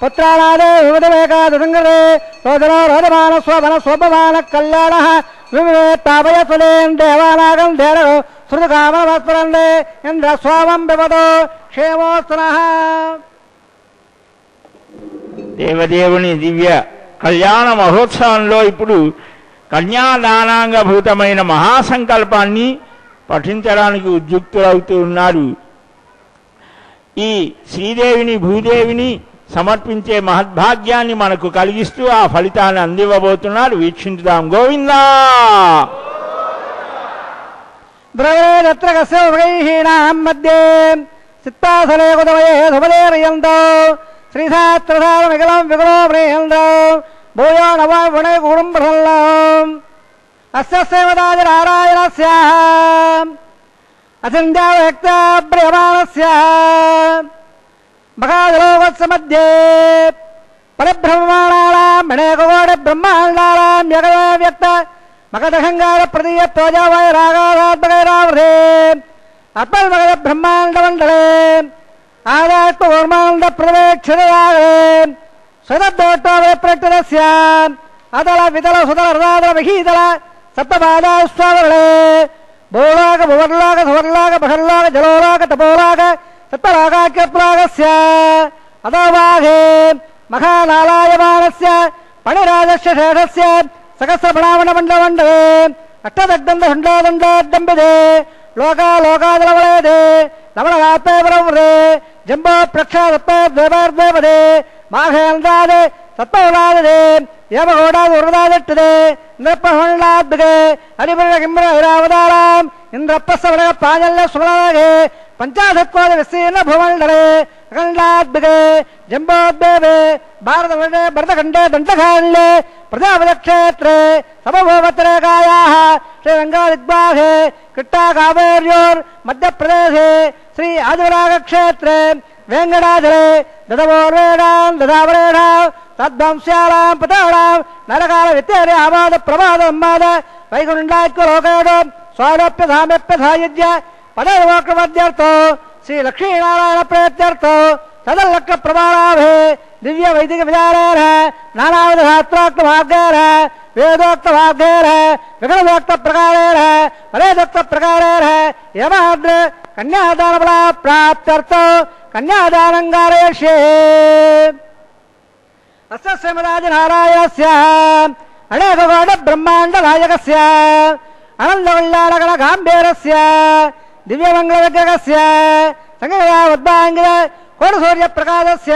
పుత్రానాదే విమదమేకాదశంగరే సోదరో రోదమాన స్వమన స్వపమాన కళ్యాణః వివేత్తాపయసులేం దేవానాగం ధేరో శృతకామనమస్మరండే ఇంద్ర స్వామం పిబతో క్షేమోస్తనః. దేవదేవుని దివ్య కళ్యాణ మహోత్సవంలో ఇప్పుడు కన్యాదానాంగభూతమైన మహాసంకల్పాన్ని పఠించడానికి ఉద్యుక్తులవుతూ ఉన్నారు. ఈ శ్రీదేవిని భూదేవిని సమర్పించే మహద్భాగ్యాన్ని మనకు కలిగిస్తూ ఆ ఫలితాన్ని అందివ్వబోతున్నారు. వీక్షించుదాం. గోవిందా ద్రవేదత్ర కస్యైహీనాం మధ్యే చిత్తాసలే కుతమయే సుమదేర్యంతో శ్రీశాస్త్రసారమికలం వికలో ప్రేయంతో భూయో నవగుణే కూడం ప్రసల్లం అస్యసేవదాజనారాయణస్య అచింత్యవ్యక్తప్రియమాణస్య మహాజలోకస్య మధ్యే పరిబ్రహ్మాణానాం వినేకకోటి బ్రహ్మాండానాం వ్యక్త మగధంగార ప్రదీయ తోజావయ రాగాధాత్మకైరావృతే అత్మన్మగధ బ్రహ్మాండమండలే ఆదాత్మకూర్మాండ ప్రవేక్షణయాగే స్వదోట్టోవే ప్రకటనస్య అదల వితల సుతల హృదాదల విహీతల సప్తపాదాస్వాదలే భూలోక భువర్లోక సువర్లోక బహర్లోక జలోలోక తపోలోక సప్తలోకాఖ్యప్లాగస్య అదోవాఘే మహానాలాయమానస్య పణిరాజస్య శేషస్య సహస్రప్రణామణమండమండలే అష్టదగ్ధండోదండోదంబిదే లోకాలోకాదలవలేదే లవణగాత్మే పరవృతే జంబో ప్రక్షాదత్వేపదే మాఘేంద్రాదే సత్పౌలాదే ఏమఘోడాది వృదాదిట్టదే నృపహండాద్గే హరిబిరకింబిరావదారాం ఇంద్రప్రసవణ ప్రాజల్య సుమలాగే పంచాశత్కోద విస్తీర్ణ భూమండలే అఖండాద్గే జంబోద్వేవే భారత భరతఖండే దండఖాండే ప్రజాపతిక్షేత్రే సమభూవత్రేకాయాః శ్రీరంగాదిగ్బాహే కిట్టా కావేర్యోర్ మధ్యప్రదేశే శ్రీ ఆదివరాగక్షేత్రే వేంకటాచలే దదవోర్వేణాం దదావరేణాం తద్వంశ్యాలాం పతాళాం నరకాల విత్తేరే ఆమాద ప్రమాద ఉన్మాద వైకుంఠాఖ్యలోకేడో స్వారోప్యధామ్యప్యధాయుజ్య పదవోక్రమధ్యర్థో శ్రీ లక్ష్మీనారాయణ ప్రేత్యర్థో తదల్లక్క ప్రమాణాభే దివ్య వైదిక విచారేణ నానావిధ శాస్త్రోక్త భాగ్యేన వేదోక్త భాగ్యేన విగణోక్త ప్రకారేణ వరేదోక్త ప్రకారేణ యమాద్ర కన్యాదాన బల ప్రాప్త్యర్థో కన్యాదానం కారయిష్యే. అస్య శ్రీమదాదినారాయణస్య అనేకకోటి బ్రహ్మాండ నాయకస్య అనందకళ్యాణగణ గాంభీరస్య దివ్యమంగళ విగ్రహస్య సంగమయా ఉద్భాంగిర కోటి సూర్య ప్రకాశస్య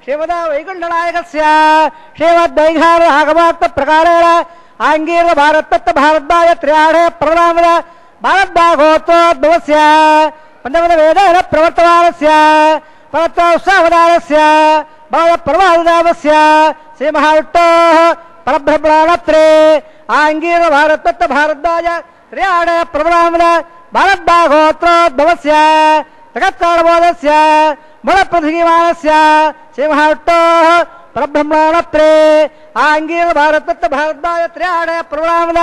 శ్రీమదా వైకుంఠనాయకస్య శ్రీమద్వైఘార ఆగమోక్త ప్రకారేణ ఆంగీర భారతత్వ భారద్వాయ త్రియాఢే ప్రవరామద భారద్వాగోత్రోద్భవస్య పంచమద వేదేన ప్రవర్తమానస్య పరత్రోత్సావదానస్య భగవత ప్రవాదదావస్య శ్రీ మహావిష్ణోః పరబ్రహ్మణత్రే ఆంగీర భారతత్వ భారద్వాయ త్రియాఢే ప్రవరామద భారద్వాగోత్రోద్భవస్య జగత్కారబోధస్య మూలప్రతిమానస్య శ్రీ మహావిష్ణోః పరబ్రహ్మణత్రే ఆంగీర భారతత్వ భారద్వాయ త్రియాఢే ప్రవరామద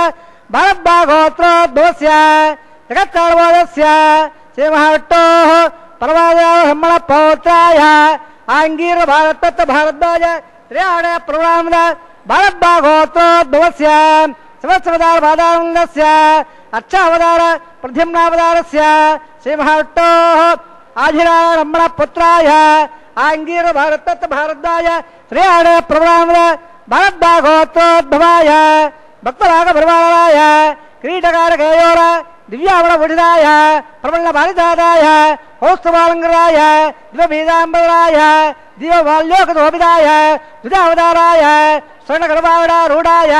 భారద్వాగోత్రోద్భవస్య జగత్కారబోధస్య శ్రీ మహావిష్ణోః పరమాదబ్రహ్మణ పౌత్రాయ ఆంగీర భారతత్వ భారద్వాయ త్రియాఢే ప్రవరామద భారద్వాగోత్రోద్భవస్య సంవత్సరదార బాధానందస్య అర్చావతార ప్రద్యుమ్నావతారస్య శ్రీ మహావిష్ణోః ఆధిరారమ్మణ పుత్రాయ ఆంగీర భారతత్వ భారద్వాయ త్రియాఢే ప్రవరామద భారద్వాగోత్రోద్భవాయ భక్తరాగ పరివారాయ క్రీటకారకేయోర దివ్యావణ ఉడిదాయ ప్రబల భారిదాదాయ కౌస్తవాలంకరాయ దివబీజాంబరాయ దివవాల్యోకదోపిదాయ ద్విజావతారాయ స్వర్ణగర్భావడారూఢాయ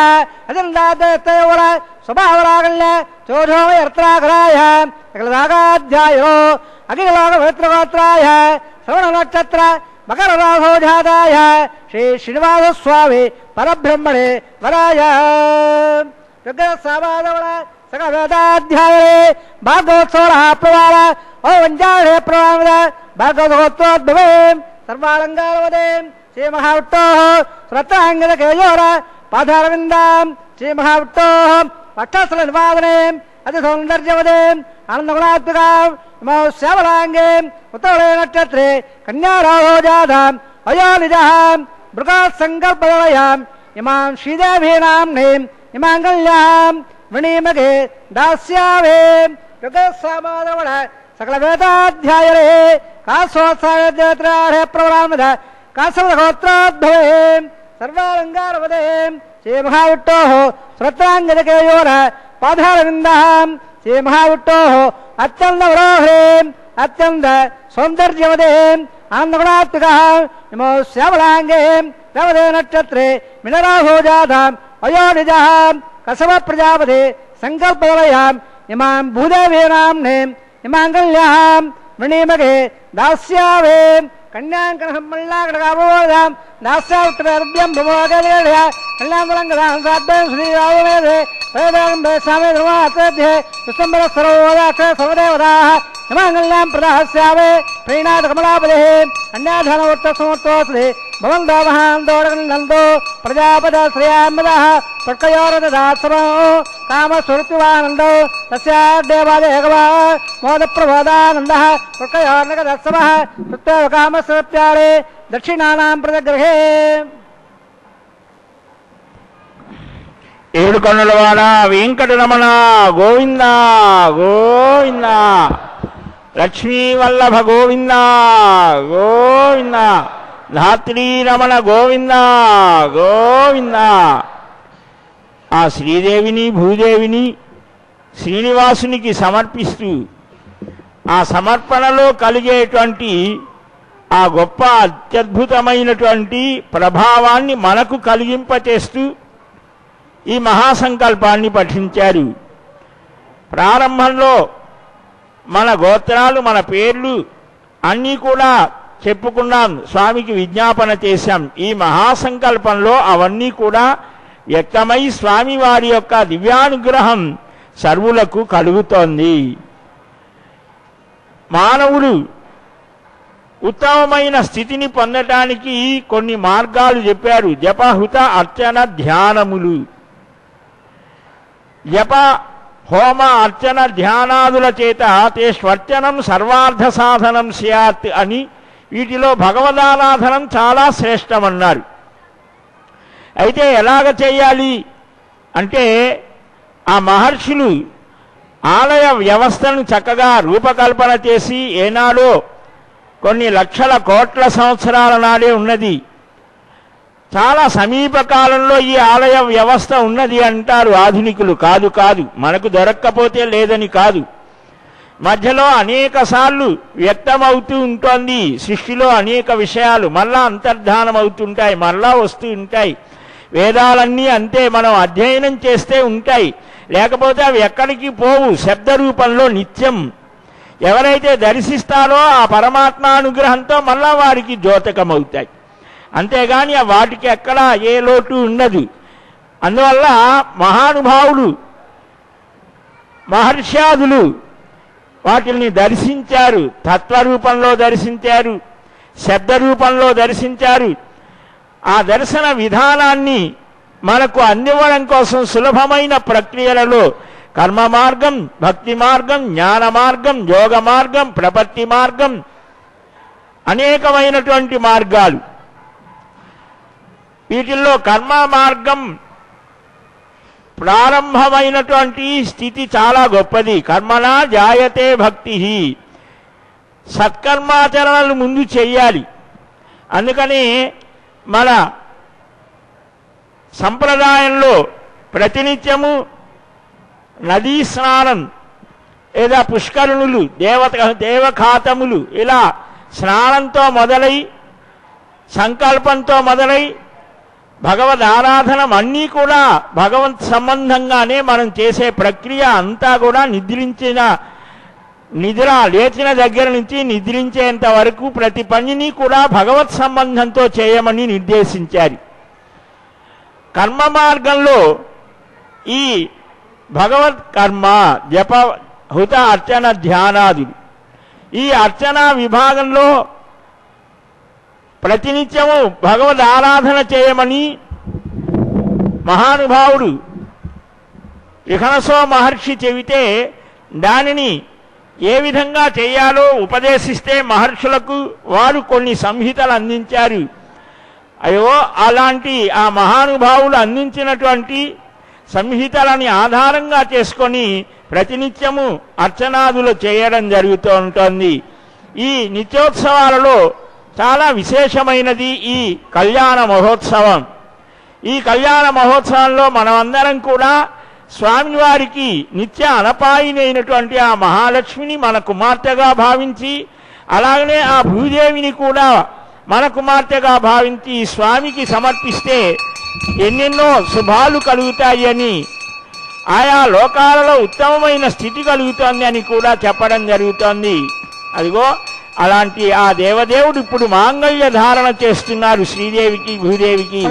అజందాదయోర స్వభావరాగల్య చోఢోయర్త్రాకరాయ సకలదాగాధ్యాయో అఖిలలోక పవిత్రగోత్రాయ శ్రవణ నక్షత్ర మకర రాఘోజాతాయ శ్రీ శ్రీనివాస స్వామి పరబ్రహ్మణే వరాయ సామాధవణ సకలవేదాధ్యాయే భాగవత్సోర ప్రవార ఓ వంజాఢే ప్రవామద భాగవతోద్భవే సర్వాలంకారవదే శ్రీ మహావిష్ణోః స్రత్తాంగద కేయోర పాదారవిందాం శ్రీ మహావిష్ణోః పట్టస్థల నివాదనే అతి సౌందర్యవదే ఆనందగుణాత్మకాం ఇమౌ శ్యామలాంగే ఉత్తరే నక్షత్రే కన్యారాహోజాతాం అయోనిజాం మృగాసంకల్పదలయాం ఇమాం శ్రీదేవీనాంనీం ఇమాంగల్యాం వృణీమగే దాస్యావే యుగసామాదవణ సకల వేదాధ్యాయరే కాశోత్సాహే ప్రవరామద కాసవగోత్రోద్భవే సర్వాలంకారపదే శ్రీమహావిట్టో శ్రోత్రాంగజకేయోర పాదారవింద శ్రీమహావిట్టో అత్యంత వరోహరే అత్యంత సౌందర్యవదే ఆనందగుణాత్మక నమో శ్యామలాంగే రవదే నక్షత్రే మినరాహో జాతాం అయోనిజ కసవ ప్రజాపతి సంకల్పవయాం ఇమాం భూదేవీనాంనే ఇమాంగల్యాం వృణీమగే దాస్యావే కన్యాంకరమల్లాకటకామోదాం దాస్యావృత్యం ప్రమోగలేయ కళ్యాణరంగదాం సాధ్యం శ్రీరామేదే వేదాంబే స్వామి ధర్మాత్రే విశ్వంబర సరోదాక్ష సర్వదేవతాః ఇమాంగల్యాం ప్రదాస్యావే ప్రీణాద కమలాపదే కన్యాధనవర్త సమర్థోస్తి భవంతో మహాంతోడగనందో ప్రజాపద శ్రేయామదః పట్కయోరదాత్సమో కామస్వృత్తివానందో తస్యాదేవాదేగవా మోదప్రబోధానందః పట్కయోర్నగదత్సమః తృత్వేవ కామస్వృత్యాలే దక్షిణానాం ప్రజగ్రహే. ఏడు కన్నులవాడ వెంకటరమణ గోవింద గోవింద, లక్ష్మీ వల్లభ గోవింద గోవింద, ధాత్రీ రమణ గోవింద గోవింద. ఆ శ్రీదేవిని భూదేవిని శ్రీనివాసునికి సమర్పిస్తూ ఆ సమర్పణలో కలిగేటువంటి ఆ గొప్ప అత్యద్భుతమైనటువంటి ప్రభావాన్ని మనకు కలిగింపచేస్తూ ఈ మహాసంకల్పాన్ని పఠించారు. ప్రారంభంలో మన గోత్రాలు మన పేర్లు అన్నీ కూడా చెప్పుకున్నాం, స్వామికి విజ్ఞాపన చేశాం. ఈ మహాసంకల్పంలో అవన్నీ కూడా వ్యక్తమై స్వామివారి యొక్క దివ్యానుగ్రహం సర్వులకు కలుగుతోంది. మానవుడు ఉత్తమమైన స్థితిని పొందటానికి కొన్ని మార్గాలు చెప్పారు. జపహుత అర్చన ధ్యానములు. జప హోమ అర్చన ధ్యానాదుల చేత తేష్వర్చనం సర్వార్థ సాధనం స్యాత్ అని, వీటిలో భగవదారాధనం చాలా శ్రేష్టమన్నారు. అయితే ఎలాగ చేయాలి అంటే, ఆ మహర్షులు ఆలయ వ్యవస్థను చక్కగా రూపకల్పన చేసి ఏనాడో కొన్ని లక్షల కోట్ల సంవత్సరాల నాడే ఉన్నది. చాలా సమీప కాలంలో ఈ ఆలయ వ్యవస్థ ఉన్నది అంటారు ఆధునికులు. కాదు కాదు, మనకు దొరక్కపోతే లేదని కాదు. మధ్యలో అనేక సార్లు వ్యక్తమవుతూ ఉంటుంది సృష్టిలో అనేక విషయాలు, మళ్ళా అంతర్ధానం అవుతుంటాయి, మళ్ళా వస్తూ ఉంటాయి. వేదాలన్నీ అంతే, మనం అధ్యయనం చేస్తే ఉంటాయి, లేకపోతే అవి ఎక్కడికి పోవు. శబ్ద రూపంలో నిత్యం ఎవరైతే దర్శిస్తారో ఆ పరమాత్మానుగ్రహంతో మళ్ళా వారికి ద్యోతకమవుతాయి. అంతేగాని వాటికి ఎక్కడ ఏ లోటు ఉండదు. అందువల్ల మహానుభావులు మహర్షాదులు వాటిని దర్శించారు, తత్వరూపంలో దర్శించారు, శబ్ద రూపంలో దర్శించారు. ఆ దర్శన విధానాన్ని మనకు అందివ్వడం కోసం సులభమైన ప్రక్రియలలో కర్మ మార్గం, భక్తి మార్గం, జ్ఞాన మార్గం, యోగ మార్గం, ప్రపత్తి మార్గం, అనేకమైనటువంటి మార్గాలు. వీటిల్లో కర్మ మార్గం ప్రారంభమైనటువంటి స్థితి చాలా గొప్పది. కర్మనా జాయతే భక్తి. సత్కర్మాచరణలు ముందు చెయ్యాలి. అందుకని మన సంప్రదాయంలో ప్రతినిత్యము నదీ స్నానం లేదా పుష్కరుణులు, దేవఖాతములు, ఇలా స్నానంతో మొదలై సంకల్పంతో మొదలై భగవద్ ఆరాధనం అన్నీ కూడా భగవంత్ సంబంధంగానే మనం చేసే ప్రక్రియ అంతా కూడా నిద్ర లేచిన దగ్గర నుంచి నిద్రించేంత వరకు ప్రతి పనిని కూడా భగవత్ సంబంధంతో చేయమని నిర్దేశించారు. కర్మ మార్గంలో ఈ భగవత్ కర్మ, జప, హుత, అర్చన, ధ్యానాదులు, ఈ అర్చనా విభాగంలో ప్రతినిత్యము భగవద్ ఆరాధన చేయమని మహానుభావుడు విఘనసో మహర్షి చెబితే దానిని ఏ విధంగా చేయాలో ఉపదేశిస్తే మహర్షులకు వారు కొన్ని సంహితలు అందించారు. అయ్యో, అలాంటి ఆ మహానుభావులు అందించినటువంటి సంహితలని ఆధారంగా చేసుకొని ప్రతినిత్యము అర్చనాదులు చేయడం జరుగుతూ ఉంటుంది. ఈ నిత్యోత్సవాలలో చాలా విశేషమైనది ఈ కళ్యాణ మహోత్సవం. ఈ కళ్యాణ మహోత్సవంలో మనమందరం కూడా స్వామివారికి నిత్య అనపాయినైనటువంటి ఆ మహాలక్ష్మిని మన కుమార్తెగా భావించి, అలాగనే ఆ భూదేవిని కూడా మన కుమార్తెగా భావించి స్వామికి సమర్పిస్తే ఎన్నెన్నో శుభాలు కలుగుతాయి అని, ఆయా లోకాలలో ఉత్తమమైన స్థితి కలుగుతోంది అని కూడా చెప్పడం జరుగుతోంది. అదిగో అలాంటి ఆ దేవదేవుడు ఇప్పుడు మాంగళ్య ధారణ చేస్తున్నారు శ్రీదేవికి భూదేవికి.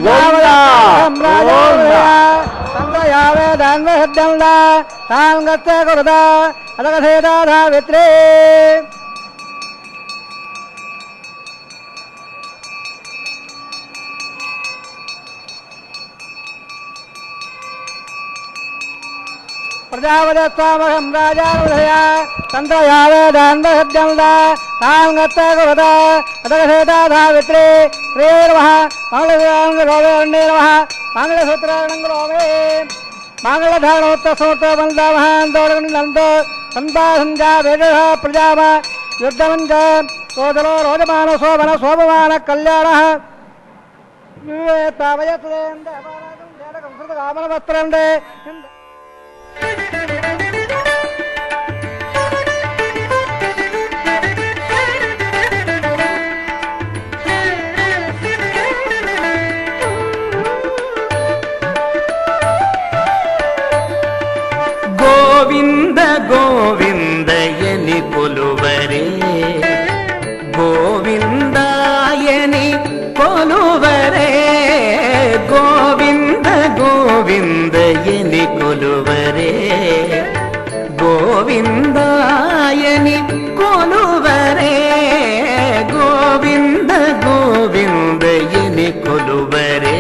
ప్రజాపతిస్వామహం రాజానుదయ తంత్రయావేదాన్వసద్యంద తాంగత్తగురుద అదగసేతాధావిత్రే శ్రీ నమః మంగళసూత్రాణంగరోవే నమః మంగళసూత్రాణంగరోవే మంగళధారణోత్తసమూర్తవందామహాంతోడంతో సంతాసంజా వేద ప్రజామ యుద్ధమంచ సోదరో రోజమాన శోభన శోభమాన కళ్యాణ వస్త్రండే గోవింద గోవిందయని కొలువరే, గోవిందాయని కొలువరే, గోవింద గోవిందయని కొలువరే, గోవిందాయని కొలువరే, గోవింద గోవిందయని కొలువరే.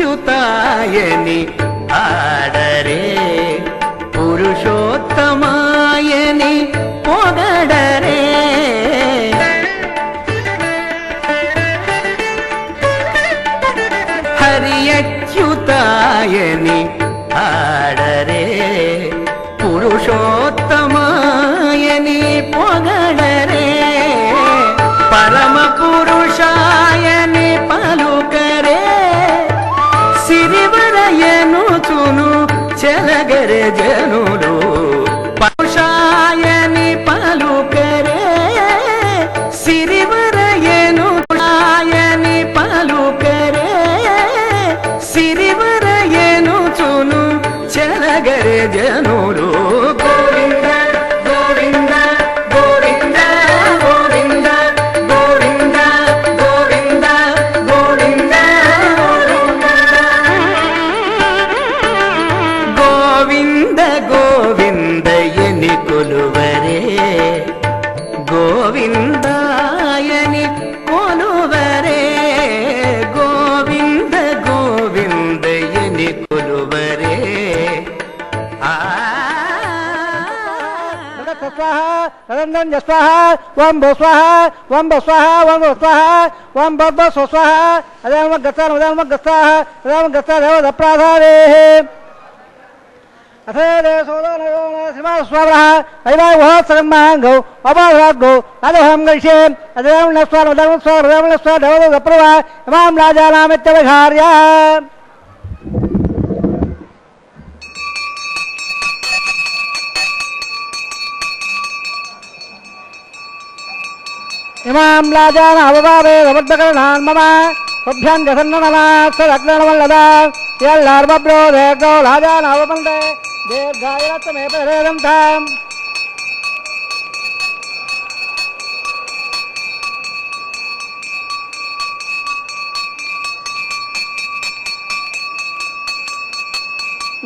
హరియచ్యుతాయని ఆడరే, పురుషోత్తమాయని పొగడరే, హరియచ్యుతాయని ఆడరే, పురుషోత్తమాయని పొగడరే, పరమ పురుషాయని పలుకరే, సిరివరయనుచును చెలగరే జనులు, పరుషాయని పలుకరే, సిరివరయనుయని పలుకరే, సిరివరయనుచును చెలగరే జనులు. గోవింద గోవింద గోవింద గోవింద గోవింద గోవింద గోవింద గోవింద గోవిందయని కొలువరే, గోవిందాయని కొలువరే, గోవింద గోవిందయని కొలువరే. తదండం స్వాహ ఓం భూ స్వాహ ఓం భూ స్వాహ ఓం భూ స్వాహ ఓం భూ స్వాహ అదేమ గస్తాన ఉదామ గస్తాహ ఉదామ గస్తా దేవ ప్రాధారే అథేదే సోదనో శ్రీమాస్వామః ఐవాయ వహోత్సరమాంగౌ అబాధాగౌ అదహం గరిషే అదేమ నస్వాన ఉదామ స్వాహ ఉదామ స్వాహ దేవ ప్రవా ఇమాం రాజానామిత్యవహార్య. ఇమాం రాజాన అవభావే సమర్థకరణాన్ మమ తుభ్యం జసన్ననమాస్తదగ్నవల్లదా ఎల్లార్మబ్రో దేర్గో రాజాన అవబందే దీర్ఘాయురత్వమే పరేదం తాం.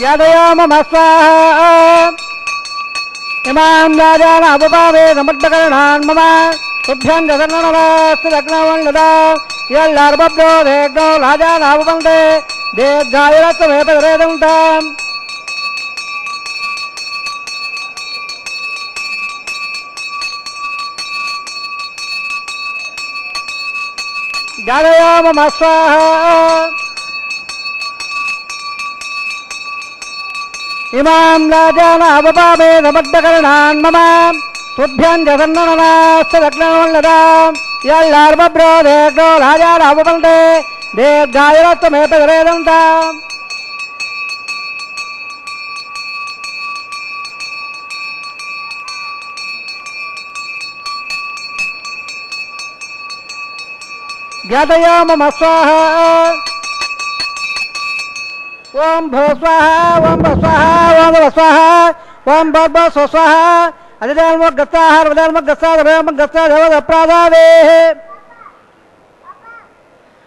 యాదయో మమ స్వాహ ఇమాం రాజాన అవభావే సమర్థకరణాన్ మమ తుభ్యం జసన్ననమాస్తదగ్నవల్లదా ఎల్లార్మబ్రో దేర్గో రాజాన అవబందే దీర్ఘాయురత్వమే పరేదం తాం. ज्ञानयामम स्वाहा इमां राजानावपामे समड्डकरणान् मम तुभ्यं जगन्ननास्तदग्नवल्लदां यल्लार्मब्रोधेग्नो राजानावपन्ते दीर्घायुरत्वमे पदवेदन्ताम् ज्ञातयामम स्वाहा ओम भो स्वाहा ओम भो स्वाहा ओम भो स्वाहा ओम भो स्वाहा अदिदर्म गस्ताः रवदर्म गस्ताः रवदर्म गस्ताः देवद प्रादावे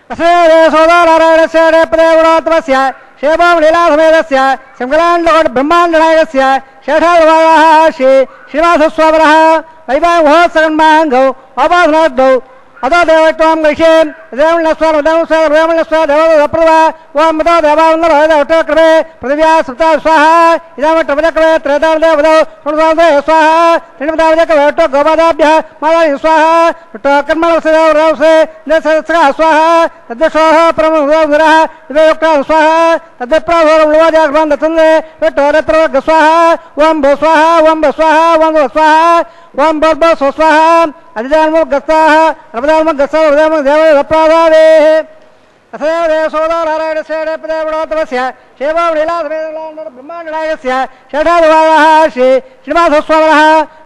असेरे सोदारायणस्य रे प्रेवणोत्तमस्य शेवं लीलासमेतस्य शंकराण्ड ब्रह्माण्ड नायकस्य शेषादवाः श्री श्रीनिवासस्वामिनः वैवाहिक महोत्सवन्माङ्गौ अपासनाद्यौ अतो देवत्वं गृहे देवनस्वार देवस्वार देवनस्वार देवप्रभा ओम मतो देवावन्दरकृते पृथिव्या सप्ता स्वाहा इदामट्टपदक्रमे त्रेतावदेवदौ सुरसादे स्वाहा त्रिणपदावदेकवे गोपादाभ्यः मादानि स्वाहा कर्मणवसे देशस्रः स्वाहा तद्दशोः परमोदरः दिव्ययुक्तः स्वाहा तद्प्रभोर्वाजाग्रहं दत्तन्दे विट्टोरत्रवर्ग स्वाहा ओम भो स्वाहा ओम भो स्वाहा ओम भो स्वाहा ओम भो स्वाहा अधिदानमो गस्ताः रवदानमो गस्ताः रवदानमो देवप्रादावे अथैव देवसोदारायणस्य प्रेवणोत्तमस्य शेवं लीलासमेतस्य ब्रह्माण्डनायकस्य शेषादवाः श्री श्रीनिवासस्वामिनः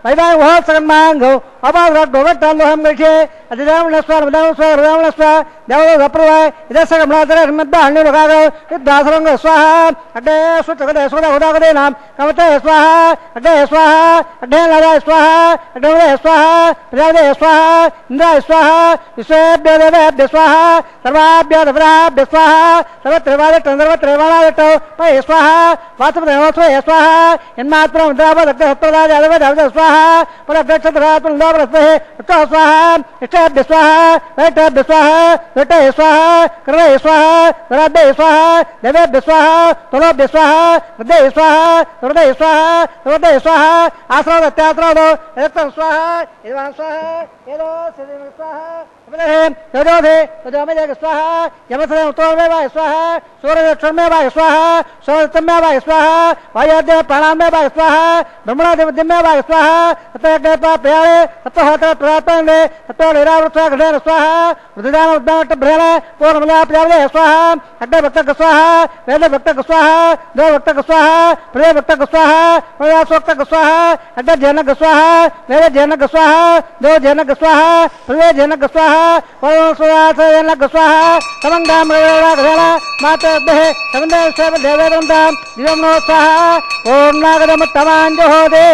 वैवाहिक महोत्सवन्माङ्गौ अपासनाद्यौवट्टान्दोहं गृहे अधिदानमस्वार रवदानमस्वार रवदानमस्वार देवप्रभा इदस्य कमलाधरन्मद्दाहण्यलोकागौ विद्वासरङ्ग स्वाहा अग्ने सुचगदे सुगदहुदागदेनां कमते स्वाहा अग्ने स्वाहा अग्ने लादाय स्वाहा अग्ने स्वाहा प्रजापते स्वाहा इन्द्राय स्वाहा विश्वेभ्यो देवेभ्यो स्वाहा सर्वाभ्यो देवताभ्यो स्वाहा सर्वत्रैवादिष्टौ पय स्वाहा वासुदेवस्वय स्वाहा यन्मात्रं द्रावदग्धसत्त्वदाजादवदावद स्वाहा पुनर्दक्षत्रात्मनोपरस्महे उत्तः स्वाहा इष्टेभ्य स्वाहा वैष्टेभ्य स्वाहा विट्टे स्वाहा कर्णे स्वाहा वराभ्ये स्वाहा देवेभ्य स्वाहा तुलोभ्य स्वाहा हृदये स्वाहा हृदये स्वाहा हृदये स्वाहा आश्रवदत्याश्रवदो रक्तं स्वाहा यजमानं स्वाहा यदो सिद्धिं स्वाहा यजोधे यजोमेजग स्वाहा यमसने उत्तरमेवाय स्वाहा सूर्यदक्षिणमेवाय स्वाहा सूर्यस्तमेवाय स्वाहा वायुदेव प्राणामेवाय स्वाहा ब्रह्मणादिमेवाय स्वाहा तत्र प्रयाणे तत्र होत्र प्राप्तने तत्र निरावृत्वा घटेन स्वाहा रुद्रदान उद्दानट्टभ्रेण पूर्णमला प्रजापते स्वाहा अग्निभक्तक स्वाहा वेदभक्तक स्वाहा देवभक्तक स्वाहा प्रियभक्तक स्वाहा प्रजासोक्तक स्वाहा अग्निजनक स्वाहा वेदजनक स्वाहा देवजनक स्वाहा प्रियजनक स्वाहा परमस्वरासजनक स्वाहा समङ्गामृगेण मातृभ्यः समन्देव देवेदन्तां दिवम्नो स्वाहा पूर्णागतमुत्तमाञ्जहोदे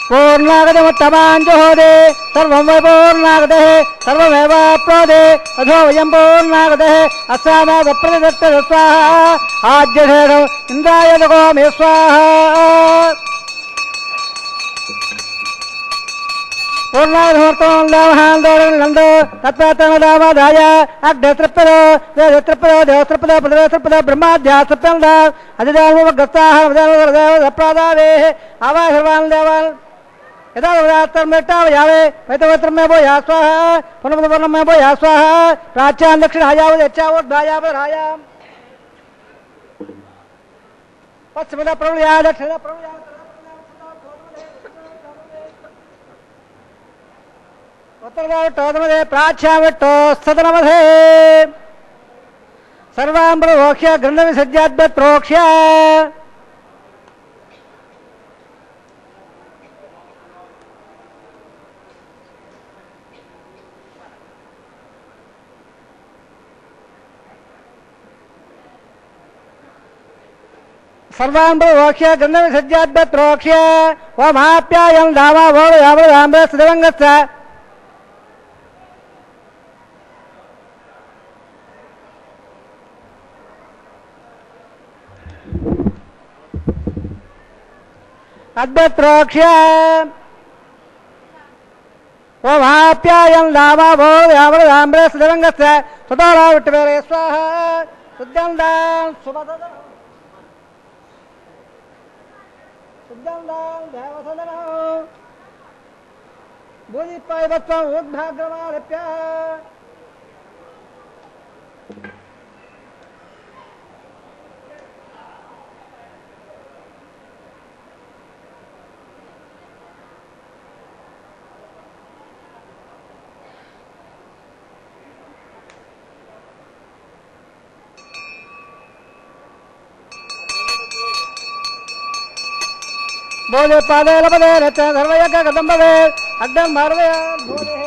पूर्णागतमुत्तमाञ्जहोदे सर्वं वै पूर्णागतः सर्वमेवाप्नोति अधो वयं पूर्णागतः अस्यामेव प्रतिदत्तः स्वाहा आद्यशेषम् इन्द्राय दगोमि स्वाहा पूर्णागतमुत्तमाञ्जहोदे तत्त्वतमदाय अग्नितृप्पदो वेदतृप्पदो देवतृप्पदो पृथ्वीतृप्पदो ब्रह्माद्यास्तृप्पदो अधिदानमुपगस्ताः देवप्रादावेः आवाय सर्वान् देवान् यदा वदात्तर्मेट्टावयावे वैतवत्रमे वो या स्वाहा पुनर्वनमे वो या स्वाहा प्राच्यां दक्षिणायावदच्चावोद्भायावरायाम् पश्चिमदा प्रवृया दक्षिणदा प्रवृया उत्तरदावट्टोदमदे प्राच्यावट्टोस्तदनमधे सर्वां प्रवोक्ष्य गन्धविसज्जाद्यत्रोक्ष्य सर्वान् प्रवोक्ष्य गन्धविसज्जाद्यत्रोक्ष्य ओमाप्यायं धामा भोगयावृधाम्बरस्दिवङ्गस्य अद्यत्रोक्ष्य ओमाप्यायं धामा भोगयावृधाम्बरस्दिवङ्गस्य सुतोला विट्टवेरे स्वाहा सुगन्धान् सुमदनं सुगन्धान् देवसदनं भूजिपायवत्वम् उद्भाग्रमारभ्य बोधे पादे लपदे रच सर्वयज्ञ कदम्बदे अग्नं मार्वे बोधे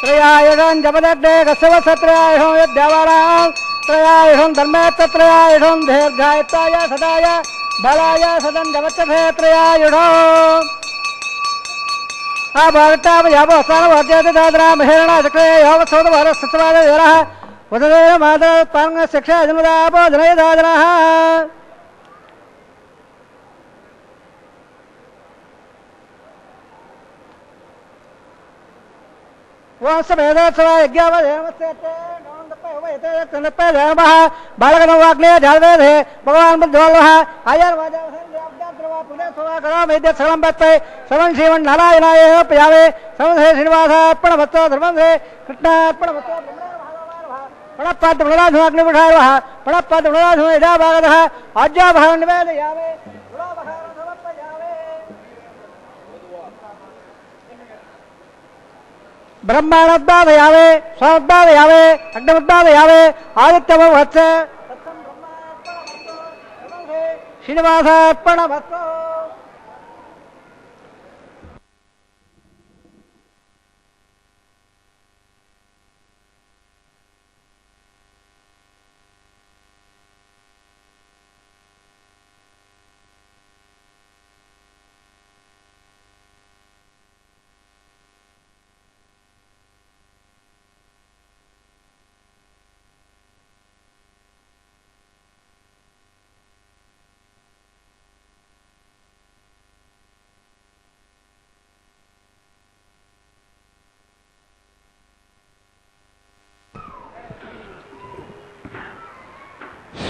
त्रयायुषं जपदग्ने कस्यवत्सत्रयायुषं यद्यावारां त्रयायुषं धर्मे तत्रयायुषं दीर्घायत्ताय सदाय बलाय सदं जपत्यथे त्रयायुषम् आभागतावयावस्तानवर्जयति महेरण चक्रे योगसोदवरसत्सवादवीरः वददेव मातरत्पाङ्ग शिक्षा जन्मदापोधनय दादनः बालकनवाग्ने जालवेदे भगवान बुद्धोल्लः श्रवण श्रीमन नारायणाय प्रयावे समसे श्रीनिवासार्पणमस्तु धर्मसे कृष्णार्पणमस्तु प्रणपाद्य प्रणराधुग्निविषायः प्रणपाद्य प्रणराधु यदा भागतः आज्ञाभावं निवेदयामि ब्रह्माणोद्बाधयावे स्वाद्बाधयावे अग्निमुद्बाधयावे आदित्यमवत्स श्रीनिवासार्पणमस्तु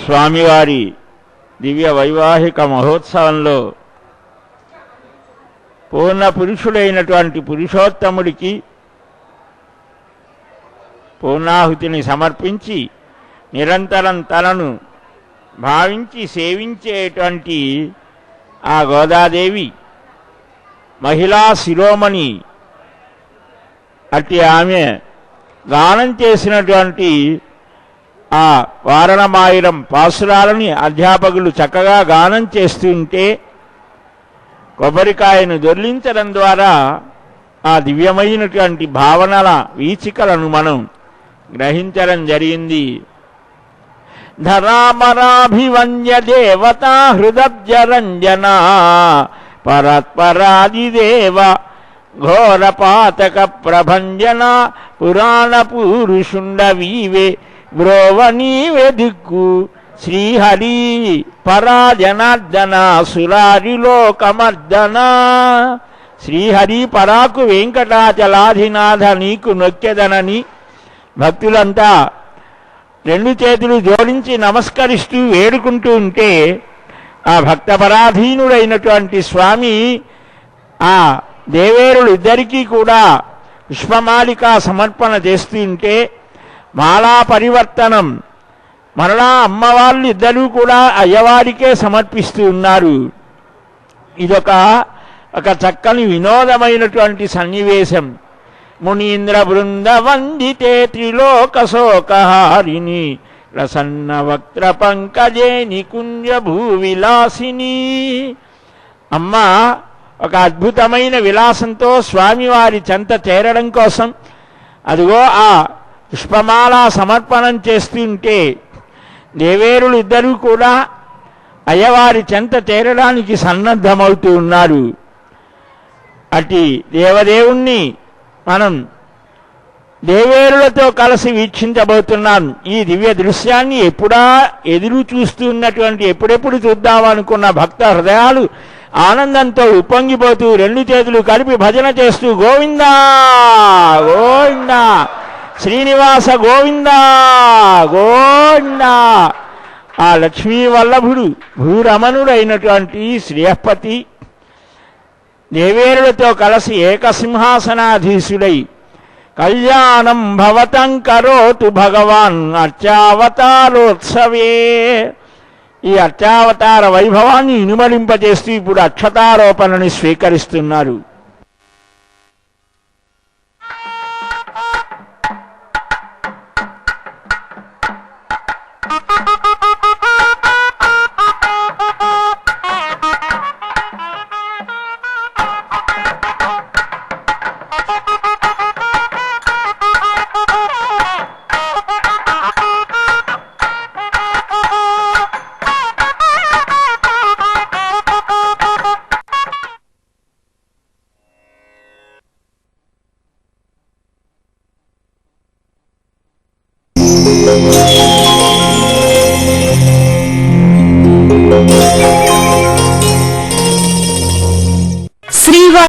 స్వామివారి దివ్య వైవాహిక మహోత్సవంలో పూర్ణ పురుషుడైనటువంటి పురుషోత్తముడికి పూర్ణాహుతిని సమర్పించి నిరంతరం తనను భావించి సేవించేటువంటి ఆ గోదాదేవి మహిళా శిరోమణి అట్టి ఆమె గానం చేసినటువంటి ఆ వారణమాయిరం పాసురాలని అధ్యాపకులు చక్కగా గానం చేస్తుంటే కొబ్బరికాయను దొర్లించడం ద్వారా ఆ దివ్యమైనటువంటి భావనల వీచికలను మనం గ్రహించడం జరిగింది. ధరామరాభివంద్య దేవతా హృదబ్జరంజనా పరత్పరాదిదేవ ఘోరపాతక ప్రభంజన పురాణ పురుషుండవీవే బ్రోవనీవే దిక్కు శ్రీహరి పరాజనార్దన సురారిలోకమర్దన. శ్రీహరి పరాకు వెంకటాచలాధినాథ నీకు నొక్కెదనని భక్తులంతా రెండు చేతులు జోడించి నమస్కరిస్తూ వేడుకుంటూ ఉంటే ఆ భక్తపరాధీనుడైనటువంటి స్వామి ఆ దేవేరులు ఇద్దరికీ కూడా పుష్పమాలికా సమర్పణ చేస్తూ ఉంటే మాలా పరివర్తనం మరలా అమ్మవాళ్ళు ఇద్దరూ కూడా అయ్యవారికే సమర్పిస్తూ ఉన్నారు. ఇదొక చక్కని వినోదమైనటువంటి సన్నివేశం. మునీంద్ర బృంద వందితే త్రిలోక శోకహారిణి ప్రసన్న వక్త్ర పంకజే నికుంజ భూవిలాసిని. అమ్మ ఒక అద్భుతమైన విలాసంతో స్వామివారి చెంత చేరడం కోసం అదిగో ఆ పుష్పమాల సమర్పణం చేస్తుంటే దేవేరులు ఇద్దరూ కూడా అయ్యవారి చెంత చేరడానికి సన్నద్ధమవుతూ ఉన్నారు. అట్టి దేవదేవుణ్ణి మనం దేవేరులతో కలిసి వీక్షించబోతున్నాం. ఈ దివ్య దృశ్యాన్ని ఎప్పుడా ఎదురు చూస్తున్నటువంటి ఎప్పుడెప్పుడు చూద్దామనుకున్న భక్త హృదయాలు ఆనందంతో ఉప్పొంగిపోతూ రెండు చేతులు కలిపి భజన చేస్తూ గోవిందా గోవిందా శ్రీనివాస గోవిందా గోవిందా. ఆ లక్ష్మీ వల్లభుడు భూరమణుడైనటువంటి శ్రేయపతి దేవేరులతో కలిసి ఏకసింహాసనాధీశుడై కళ్యాణం భవతం కరోతు భగవాన్ అర్చావతారోత్సవే. ఈ అర్చావతార వైభవాన్ని ఇనుమలింపజేస్తూ ఇప్పుడు అక్షతారోపణని స్వీకరిస్తున్నారు.